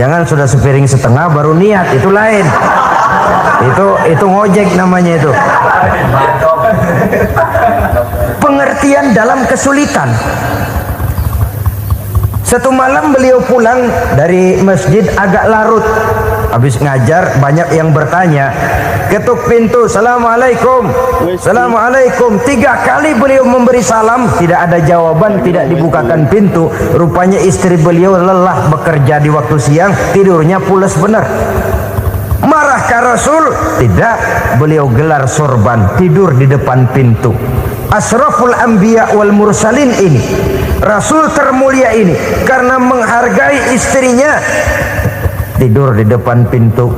Jangan sudah sepiring setengah baru niat, itu lain. Itu ngojek namanya itu. Pengertian dalam kesulitan. Satu malam beliau pulang dari masjid agak larut. habis ngajar banyak yang bertanya, ketuk pintu, Assalamualaikum, Assalamualaikum. 3 kali beliau memberi salam, tidak ada jawaban, tidak dibukakan pintu. Rupanya istri beliau lelah bekerja di waktu siang, tidurnya pules benar. Marahkah Rasul? Tidak, beliau gelar sorban, tidur di depan pintu. Asraful anbiya wal mursalin ini, Rasul termulia ini, karena menghargai istrinya, tidur di depan pintu.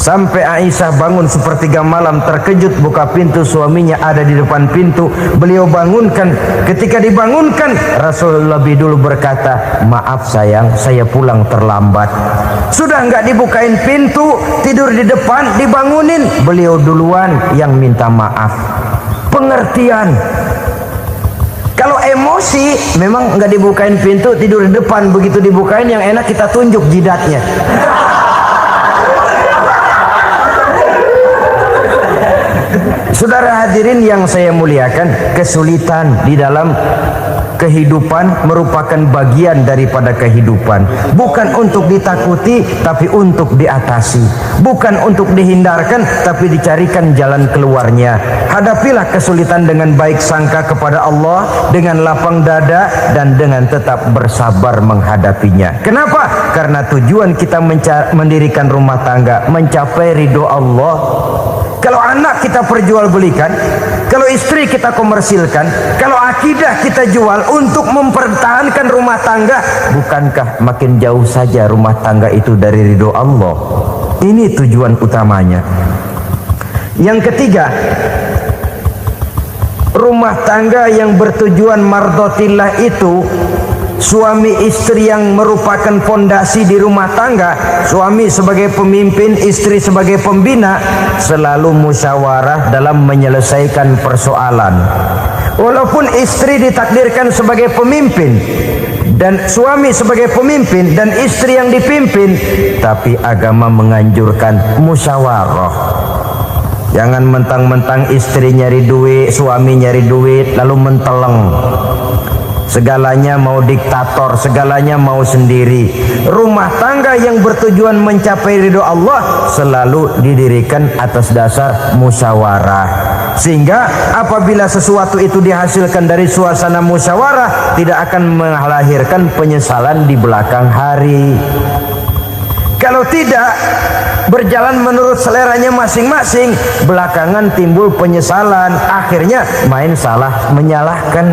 Sampai Aisyah bangun sepertiga malam, terkejut buka pintu, suaminya ada di depan pintu. Beliau bangunkan. Ketika dibangunkan, Rasul lebih dulu berkata, maaf sayang, saya pulang terlambat. Sudah nggak dibukain pintu, tidur di depan, dibangunin, beliau duluan yang minta maaf. Pengertian. Kalau emosi, memang nggak dibukain pintu, tidur di depan. Begitu dibukain, yang enak kita tunjuk jidatnya. Saudara hadirin yang saya muliakan, kesulitan di dalam kehidupan merupakan bagian daripada kehidupan. Bukan untuk ditakuti, tapi untuk diatasi. Bukan untuk dihindarkan, tapi dicarikan jalan keluarnya. Hadapilah kesulitan dengan baik sangka kepada Allah, dengan lapang dada, dan dengan tetap bersabar menghadapinya. Kenapa? Karena tujuan kita mendirikan rumah tangga, mencapai ridho Allah. Kalau anak kita perjualbelikan, kalau istri kita komersilkan, kalau akidah kita jual untuk mempertahankan rumah tangga, bukankah makin jauh saja rumah tangga itu dari ridho Allah? Ini tujuan utamanya. Yang ketiga, rumah tangga yang bertujuan mardhatillah itu, suami istri yang merupakan fondasi di rumah tangga, suami sebagai pemimpin, istri sebagai pembina, selalu musyawarah dalam menyelesaikan persoalan. Walaupun istri ditakdirkan sebagai pemimpin dan suami sebagai pemimpin dan istri yang dipimpin, tapi agama menganjurkan musyawarah. Jangan mentang-mentang istri nyari duit, suami nyari duit, lalu menteleng. Segalanya mau diktator, segalanya mau sendiri. Rumah tangga yang bertujuan mencapai ridho Allah selalu didirikan atas dasar musyawarah. Sehingga apabila sesuatu itu dihasilkan dari suasana musyawarah, tidak akan melahirkan penyesalan di belakang hari. Kalau tidak, berjalan menurut seleranya masing-masing, belakangan timbul penyesalan, akhirnya main salah menyalahkan.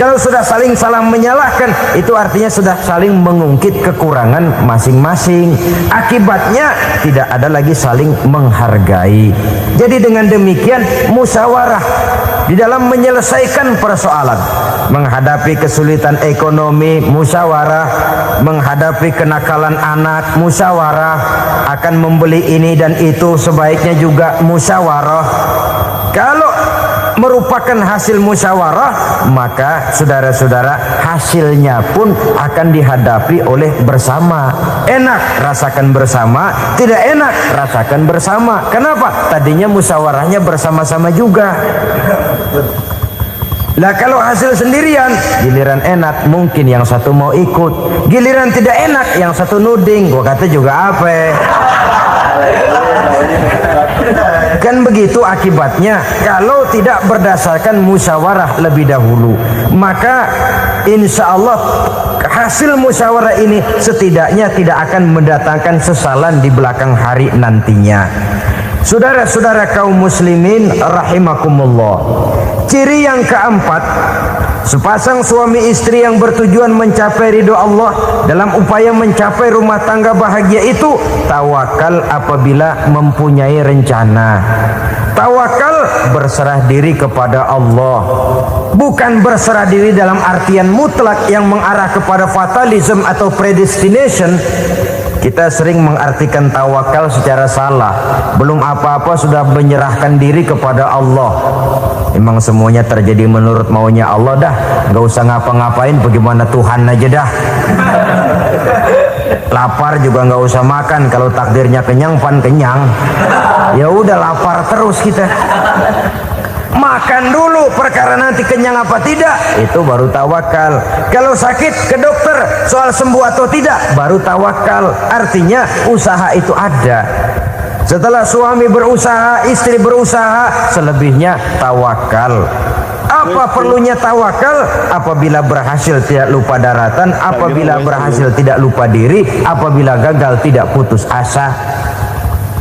Kalau sudah saling salah menyalahkan, itu artinya sudah saling mengungkit kekurangan masing-masing. Akibatnya tidak ada lagi saling menghargai. Jadi dengan demikian musyawarah di dalam menyelesaikan persoalan, menghadapi kesulitan ekonomi, musyawarah, menghadapi kenakalan anak, musyawarah, akan membeli ini dan itu sebaiknya juga musyawarah. Kalau merupakan hasil musyawarah, maka saudara-saudara, hasilnya pun akan dihadapi oleh bersama. Enak rasakan bersama, tidak enak rasakan bersama. Kenapa? Tadinya musyawarahnya bersama-sama juga. Lah kalau hasil sendirian, giliran enak mungkin yang satu mau ikut, giliran tidak enak yang satu nuding, gua kata juga apa? Kan begitu akibatnya kalau tidak berdasarkan musyawarah lebih dahulu. Maka insya Allah hasil musyawarah ini setidaknya tidak akan mendatangkan sesalan di belakang hari nantinya. Saudara-saudara kaum muslimin rahimakumullah, ciri yang keempat, sepasang suami istri yang bertujuan mencapai ridho Allah dalam upaya mencapai rumah tangga bahagia itu tawakal apabila mempunyai rencana. Tawakal berserah diri kepada Allah, bukan berserah diri dalam artian mutlak yang mengarah kepada fatalism atau predestination. Kita sering mengartikan tawakal secara salah. Belum apa-apa sudah menyerahkan diri kepada Allah. Emang semuanya terjadi menurut maunya Allah dah. Gak usah ngapa-ngapain, bagaimana Tuhan aja dah. Lapar juga gak usah makan. Kalau takdirnya kenyang, pan kenyang. Ya udah lapar terus kita. Makan dulu, dulu perkara nanti kenyang apa tidak, itu baru tawakal. Kalau sakit ke dokter, soal sembuh atau tidak, baru tawakal. Artinya usaha itu ada. Setelah suami berusaha, istri berusaha, selebihnya tawakal. Apa perlunya tawakal? Apabila berhasil tidak lupa daratan, apabila berhasil tidak lupa diri, apabila gagal tidak putus asa.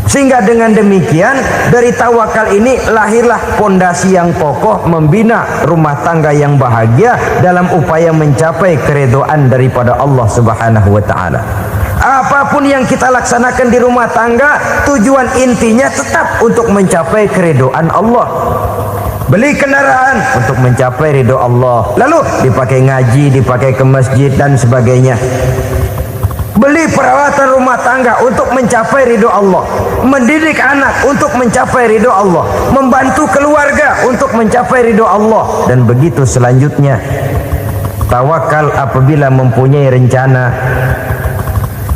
Sehingga dengan demikian dari tawakal ini lahirlah pondasi yang kokoh membina rumah tangga yang bahagia dalam upaya mencapai keridhaan daripada Allah Subhanahu wa taala. Apapun yang kita laksanakan di rumah tangga, tujuan intinya tetap untuk mencapai keridhaan Allah. Beli kendaraan untuk mencapai ridho Allah, lalu dipakai ngaji, dipakai ke masjid dan sebagainya. Beli peralatan rumah tangga untuk mencapai ridho Allah, mendidik anak untuk mencapai ridho Allah, membantu keluarga untuk mencapai ridho Allah, dan begitu selanjutnya. Tawakal apabila mempunyai rencana.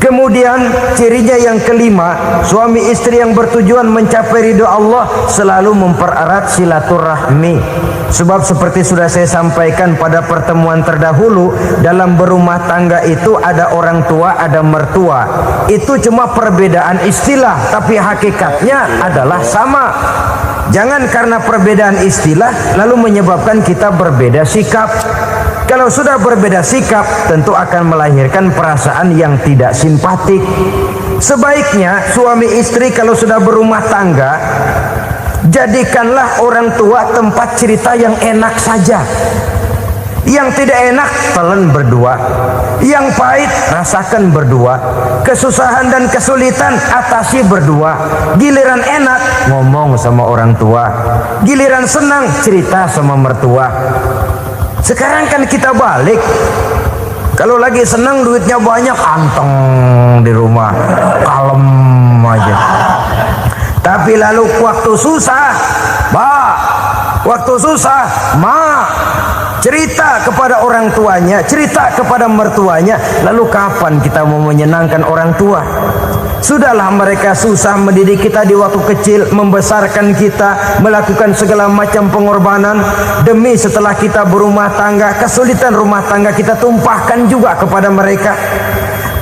Kemudian cirinya yang kelima, suami istri yang bertujuan mencapai ridho Allah selalu mempererat silaturahmi. Sebab seperti sudah saya sampaikan pada pertemuan terdahulu, dalam berumah tangga itu ada orang tua, ada mertua. Itu cuma perbedaan istilah, tapi hakikatnya adalah sama. Jangan karena perbedaan istilah lalu menyebabkan kita berbeda sikap. Kalau sudah berbeda sikap, tentu akan melahirkan perasaan yang tidak simpatik. Sebaiknya suami istri kalau sudah berumah tangga, jadikanlah orang tua tempat cerita yang enak saja. Yang tidak enak telan berdua, yang pahit rasakan berdua, kesusahan dan kesulitan atasi berdua. Giliran enak ngomong sama orang tua, giliran senang cerita sama mertua. Sekarang kan kita balik, kalau lagi senang duitnya banyak, anteng di rumah, kalem aja. Tapi lalu waktu susah, waktu susah, cerita kepada orang tuanya, cerita kepada mertuanya. Lalu kapan kita mau menyenangkan orang tua? Sudahlah mereka susah mendidik kita di waktu kecil, membesarkan kita, melakukan segala macam pengorbanan. Demi setelah kita berumah tangga, kesulitan rumah tangga kita tumpahkan juga kepada mereka.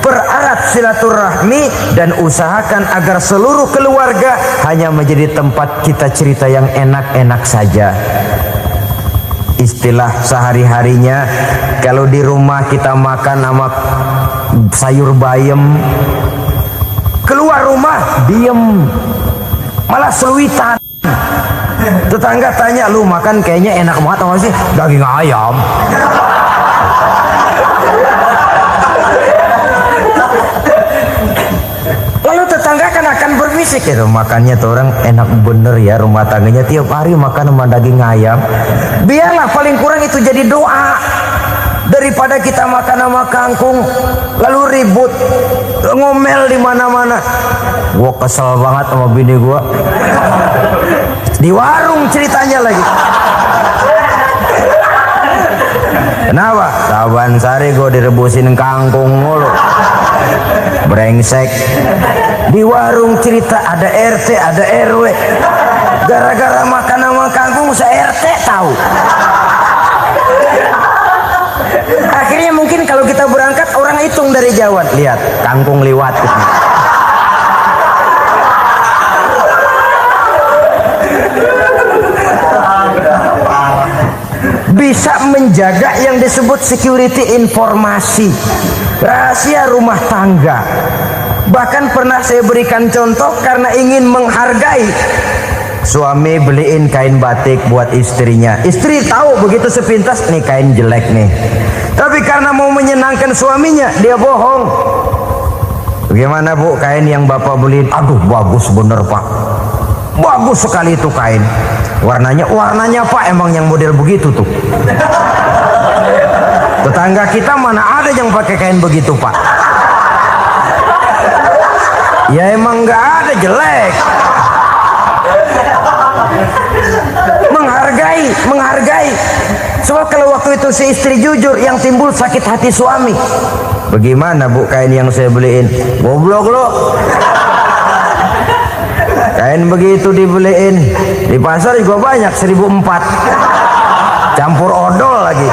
Pererat silaturahmi dan usahakan agar seluruh keluarga hanya menjadi tempat kita cerita yang enak-enak saja. Istilah sehari-harinya, kalau di rumah kita makan sama sayur bayam, keluar rumah diem, malah seluitan. Tetangga tanya, lu makan kayaknya enak banget apa sih? Daging ayam. Lalu tetangga kan akan berbisik, ya makannya tuh orang enak bener ya, rumah tangganya tiap hari makan sama daging ayam. Biarlah paling kurang itu jadi doa, daripada kita makan sama kangkung lalu ribut ngomel di mana-mana. Gua kesel banget sama bini gua, di warung ceritanya lagi. Kenapa? Saban sari gua direbusin kangkung mulu, brengsek. Di warung cerita ada RT, ada RW. Gara-gara makan sama kangkung se-RT tahu. Akhirnya mungkin kalau kita berangkat orang hitung dari jauhan, lihat kangkung liwat gitu. Bisa menjaga yang disebut security informasi, rahasia rumah tangga. Bahkan pernah saya berikan contoh karena ingin menghargai. Suami beliin kain batik buat istrinya. Istri tahu begitu sepintas, nih kain jelek nih. Tapi karena mau menyenangkan suaminya, dia bohong. Bagaimana bu kain yang bapak beliin? Aduh bagus bener pak, bagus sekali itu kain. Warnanya pak emang yang model begitu tuh. Tetangga kita mana ada yang pakai kain begitu pak? Ya emang nggak ada, jelek. Menghargai. Soal kalau waktu itu si istri jujur, yang timbul sakit hati suami. Bagaimana bu kain yang saya beliin? Goblok lo. Kain begitu dibeliin di pasar juga banyak 1.400. campur odol lagi.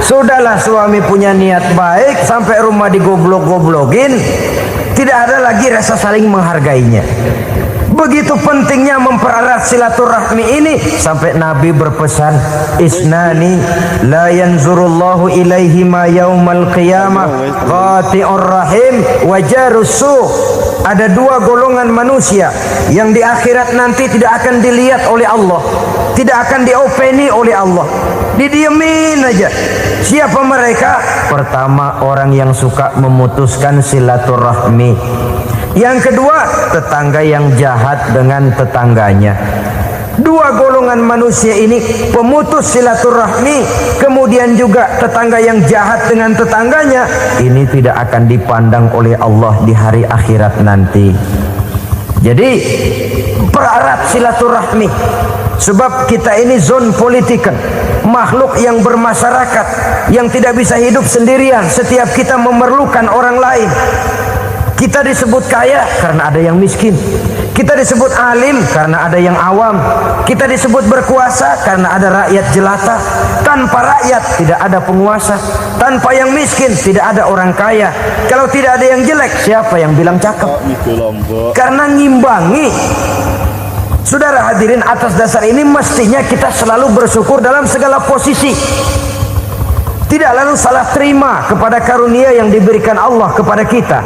Sudahlah suami punya niat baik sampai rumah digoblok-goblokin, tidak ada lagi rasa saling menghargainya. Begitu pentingnya mempererat silaturahmi ini sampai Nabi berpesan, isnani la yanzurullahu ilaihima yaumal qiyamah qati'ur rahim wa jarus su'. Ada dua golongan manusia yang di akhirat nanti tidak akan dilihat oleh Allah, tidak akan diopeni oleh Allah, didiemin aja. Siapa mereka? Pertama, orang yang suka memutuskan silaturahmi. Yang kedua, tetangga yang jahat dengan tetangganya. Dua golongan manusia ini, pemutus silaturahmi, kemudian juga tetangga yang jahat dengan tetangganya, ini tidak akan dipandang oleh Allah di hari akhirat nanti. Jadi pererat silaturahmi, sebab kita ini zon politikan, makhluk yang bermasyarakat, yang tidak bisa hidup sendirian. Setiap kita memerlukan orang lain. Kita disebut kaya karena ada yang miskin. Kita disebut alim karena ada yang awam. Kita disebut berkuasa karena ada rakyat jelata. Tanpa rakyat tidak ada penguasa. Tanpa yang miskin tidak ada orang kaya. Kalau tidak ada yang jelek, siapa yang bilang cakep? Karena ngimbangi. Saudara hadirin, atas dasar ini mestinya kita selalu bersyukur dalam segala posisi. Tidak lalu salah terima kepada karunia yang diberikan Allah kepada kita.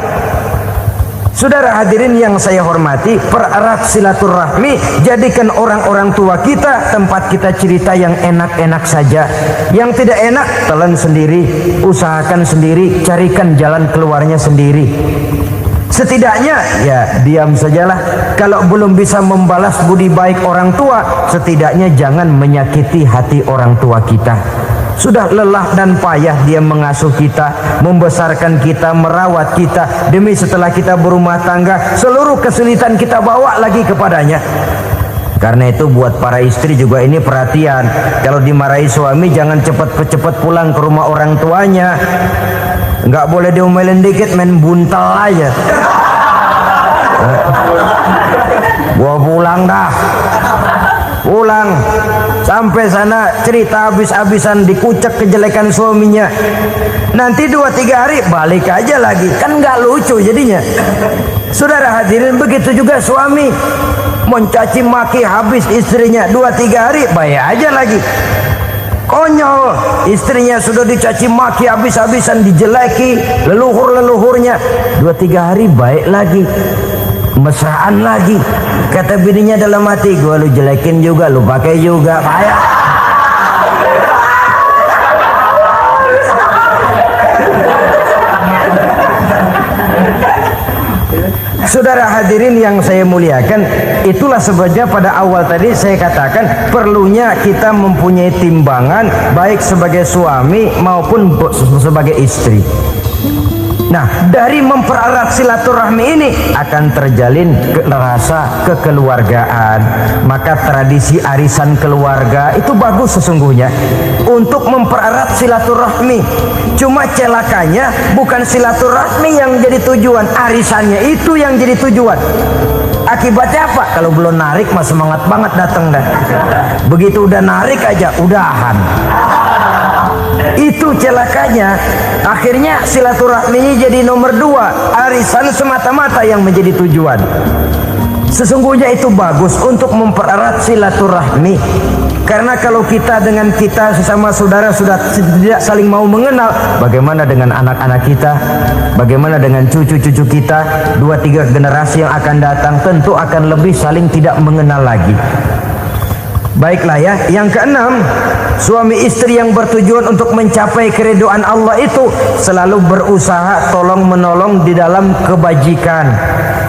Saudara hadirin yang saya hormati, pererat silaturahmi, jadikan orang-orang tua kita tempat kita cerita yang enak-enak saja. Yang tidak enak, telan sendiri, usahakan sendiri, carikan jalan keluarnya sendiri. Setidaknya ya diam sajalah. Kalau belum bisa membalas budi baik orang tua, setidaknya jangan menyakiti hati orang tua kita. Sudah lelah dan payah dia mengasuh kita, membesarkan kita, merawat kita. Demi setelah kita berumah tangga, seluruh kesulitan kita bawa lagi kepadanya. Karena itu buat para istri juga ini perhatian. Kalau dimarahi suami, jangan cepat-cepat pulang ke rumah orang tuanya. Nggak boleh diomelin dikit, main buntal aja. Gua pulang dah. Pulang sampai sana cerita habis-habisan, dikucek kejelekan suaminya. Nanti 2-3 hari balik aja lagi, kan nggak lucu jadinya. Saudara hadirin, begitu juga suami mencaci maki habis istrinya, 2-3 hari baik aja lagi. Konyol, istrinya sudah dicaci maki habis-habisan, dijeleki leluhur-leluhurnya, 2-3 hari baik lagi, mesraan lagi. Kata bininya dalam hati, gua lu jelekin juga, lu pakai juga, payah. Saudara hadirin yang saya muliakan, itulah sebabnya pada awal tadi saya katakan perlunya kita mempunyai timbangan baik sebagai suami maupun sebagai istri. Nah, dari mempererat silaturahmi ini akan terjalin rasa kekeluargaan. Maka tradisi arisan keluarga itu bagus sesungguhnya untuk mempererat silaturahmi. Cuma celakanya bukan silaturahmi yang jadi tujuan, arisannya itu yang jadi tujuan. Akibatnya apa? Kalau belum narik mah semangat banget datang dah. Begitu udah narik aja udahan. Itu celakanya. Akhirnya silaturahmi jadi nomor 2, arisan semata-mata yang menjadi tujuan. Sesungguhnya itu bagus untuk mempererat silaturahmi. Karena kalau kita dengan kita sesama saudara sudah tidak saling mau mengenal, bagaimana dengan anak-anak kita, bagaimana dengan cucu-cucu kita, 2-3 generasi yang akan datang tentu akan lebih saling tidak mengenal lagi. Baiklah ya, yang keenam, suami istri yang bertujuan untuk mencapai keridhaan Allah itu selalu berusaha tolong menolong di dalam kebajikan.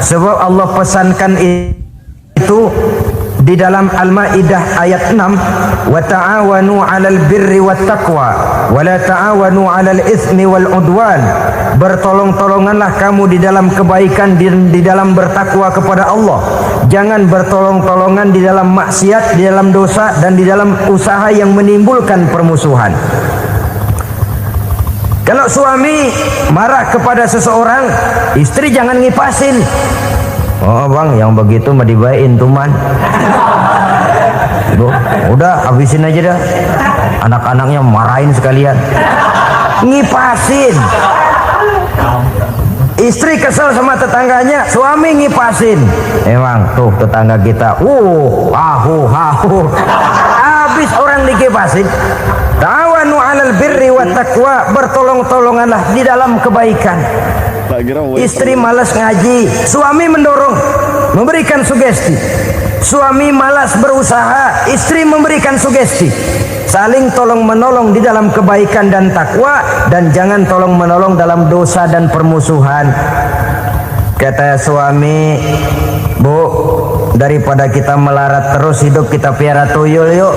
Sebab Allah pesankan itu di dalam Al-Maidah ayat 6, wa ta'awanu 'alal birri wat taqwa wa la ta'awanu 'alal itsmi wal 'udwan. Bertolong-tolonganlah kamu di dalam kebaikan, di dalam bertakwa kepada Allah. Jangan bertolong-tolongan di dalam maksiat, di dalam dosa, dan di dalam usaha yang menimbulkan permusuhan. Kalau suami marah kepada seseorang, istri jangan ngipasin. Oh bang, yang begitu mah dibayain tuman. Udah habisin aja dah. Anak-anaknya marahin sekalian. Ngipasin. Istri kesel sama tetangganya, suami ngipasin. Emang tuh tetangga kita, hahu. Habis orang dikipasin. Ta'awanu 'alal birri wat taqwa, bertolong-tolonganlah di dalam kebaikan. Istri malas ngaji, suami mendorong, memberikan sugesti. Suami malas berusaha, istri memberikan sugesti. Saling tolong menolong di dalam kebaikan dan takwa, dan jangan tolong menolong dalam dosa dan permusuhan. Kata suami, Bu, daripada kita melarat terus hidup, kita piara tuyul yuk.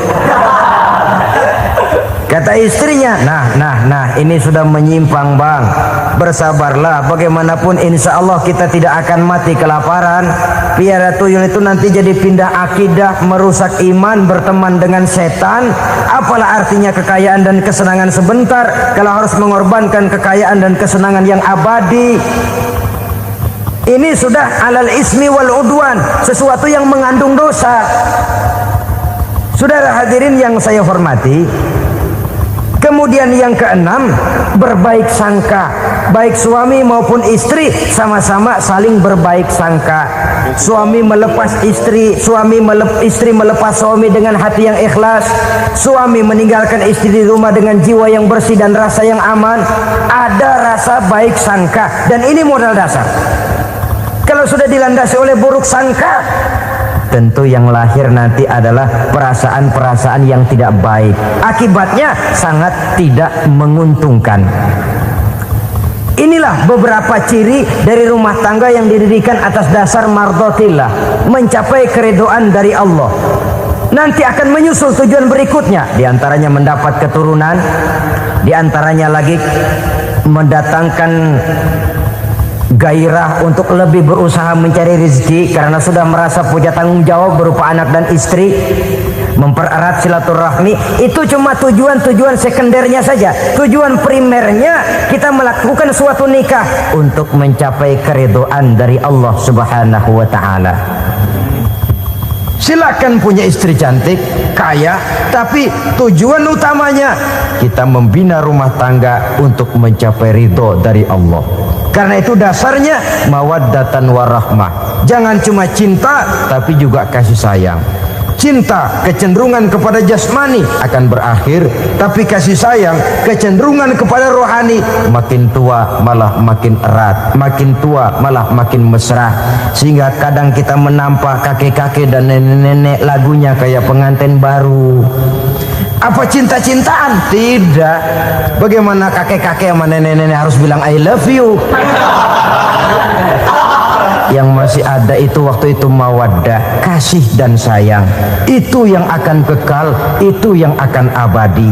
Kata istrinya, nah ini sudah menyimpang bang. Bersabarlah, bagaimanapun insya Allah kita tidak akan mati kelaparan. Piara tuyul itu nanti jadi pindah akidah, merusak iman, berteman dengan setan. Apalah artinya kekayaan dan kesenangan sebentar kalau harus mengorbankan kekayaan dan kesenangan yang abadi. Ini sudah alal ismi wal udwan, sesuatu yang mengandung dosa. Saudara hadirin yang saya hormati, kemudian yang keenam, berbaik sangka. Baik suami maupun istri sama-sama saling berbaik sangka. Suami melepas istri, istri melepas suami dengan hati yang ikhlas. Suami meninggalkan istri di rumah dengan jiwa yang bersih dan rasa yang aman. Ada rasa baik sangka, dan ini modal dasar. Kalau sudah dilandasi oleh buruk sangka, tentu yang lahir nanti adalah perasaan-perasaan yang tidak baik. Akibatnya sangat tidak menguntungkan. Inilah beberapa ciri dari rumah tangga yang didirikan atas dasar mardhatillah, mencapai keridhaan dari Allah. Nanti akan menyusul tujuan berikutnya, diantaranya mendapat keturunan, diantaranya lagi mendatangkan gairah untuk lebih berusaha mencari rezeki karena sudah merasa punya tanggung jawab berupa anak dan istri. Mempererat silaturahmi itu cuma tujuan-tujuan sekundernya saja. Tujuan primernya kita melakukan suatu nikah untuk mencapai keridhaan dari Allah Subhanahu wa taala. Silakan punya istri cantik, kaya, tapi tujuan utamanya kita membina rumah tangga untuk mencapai ridho dari Allah. Karena itu dasarnya mawaddatan warahmah. Jangan cuma cinta, tapi juga kasih sayang. Cinta, kecenderungan kepada jasmani akan berakhir, tapi kasih sayang, kecenderungan kepada rohani, makin tua malah makin erat, makin tua malah makin mesra. Sehingga kadang kita menampak kakek-kakek dan nenek-nenek lagunya kayak pengantin baru. Apa cinta-cintaan? Tidak. Bagaimana kakek-kakek sama nenek-nenek harus bilang I love you? Yang masih ada itu waktu itu mawaddah, kasih dan sayang. Itu yang akan kekal, itu yang akan abadi.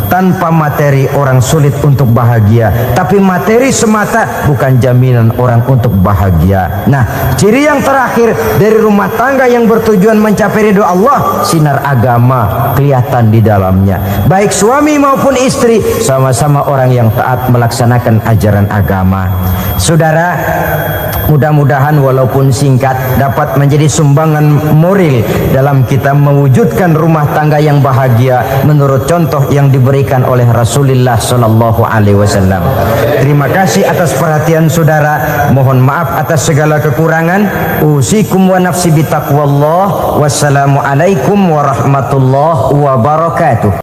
Tanpa materi orang sulit untuk bahagia, tapi materi semata bukan jaminan orang untuk bahagia. Nah, ciri yang terakhir dari rumah tangga yang bertujuan mencapai ridho Allah, sinar agama kelihatan di dalamnya. Baik suami maupun istri sama-sama orang yang taat melaksanakan ajaran agama. Saudara, mudah-mudahan walaupun singkat dapat menjadi sumbangan moral dalam kita mewujudkan rumah tangga yang bahagia menurut contoh yang diberikan oleh Rasulullah Sallallahu Alaihi Wasallam. Terima kasih atas perhatian saudara. Mohon maaf atas segala kekurangan. Usikum wa nafsi bitaqwallah. Wassalamualaikum warahmatullahi wabarakatuh.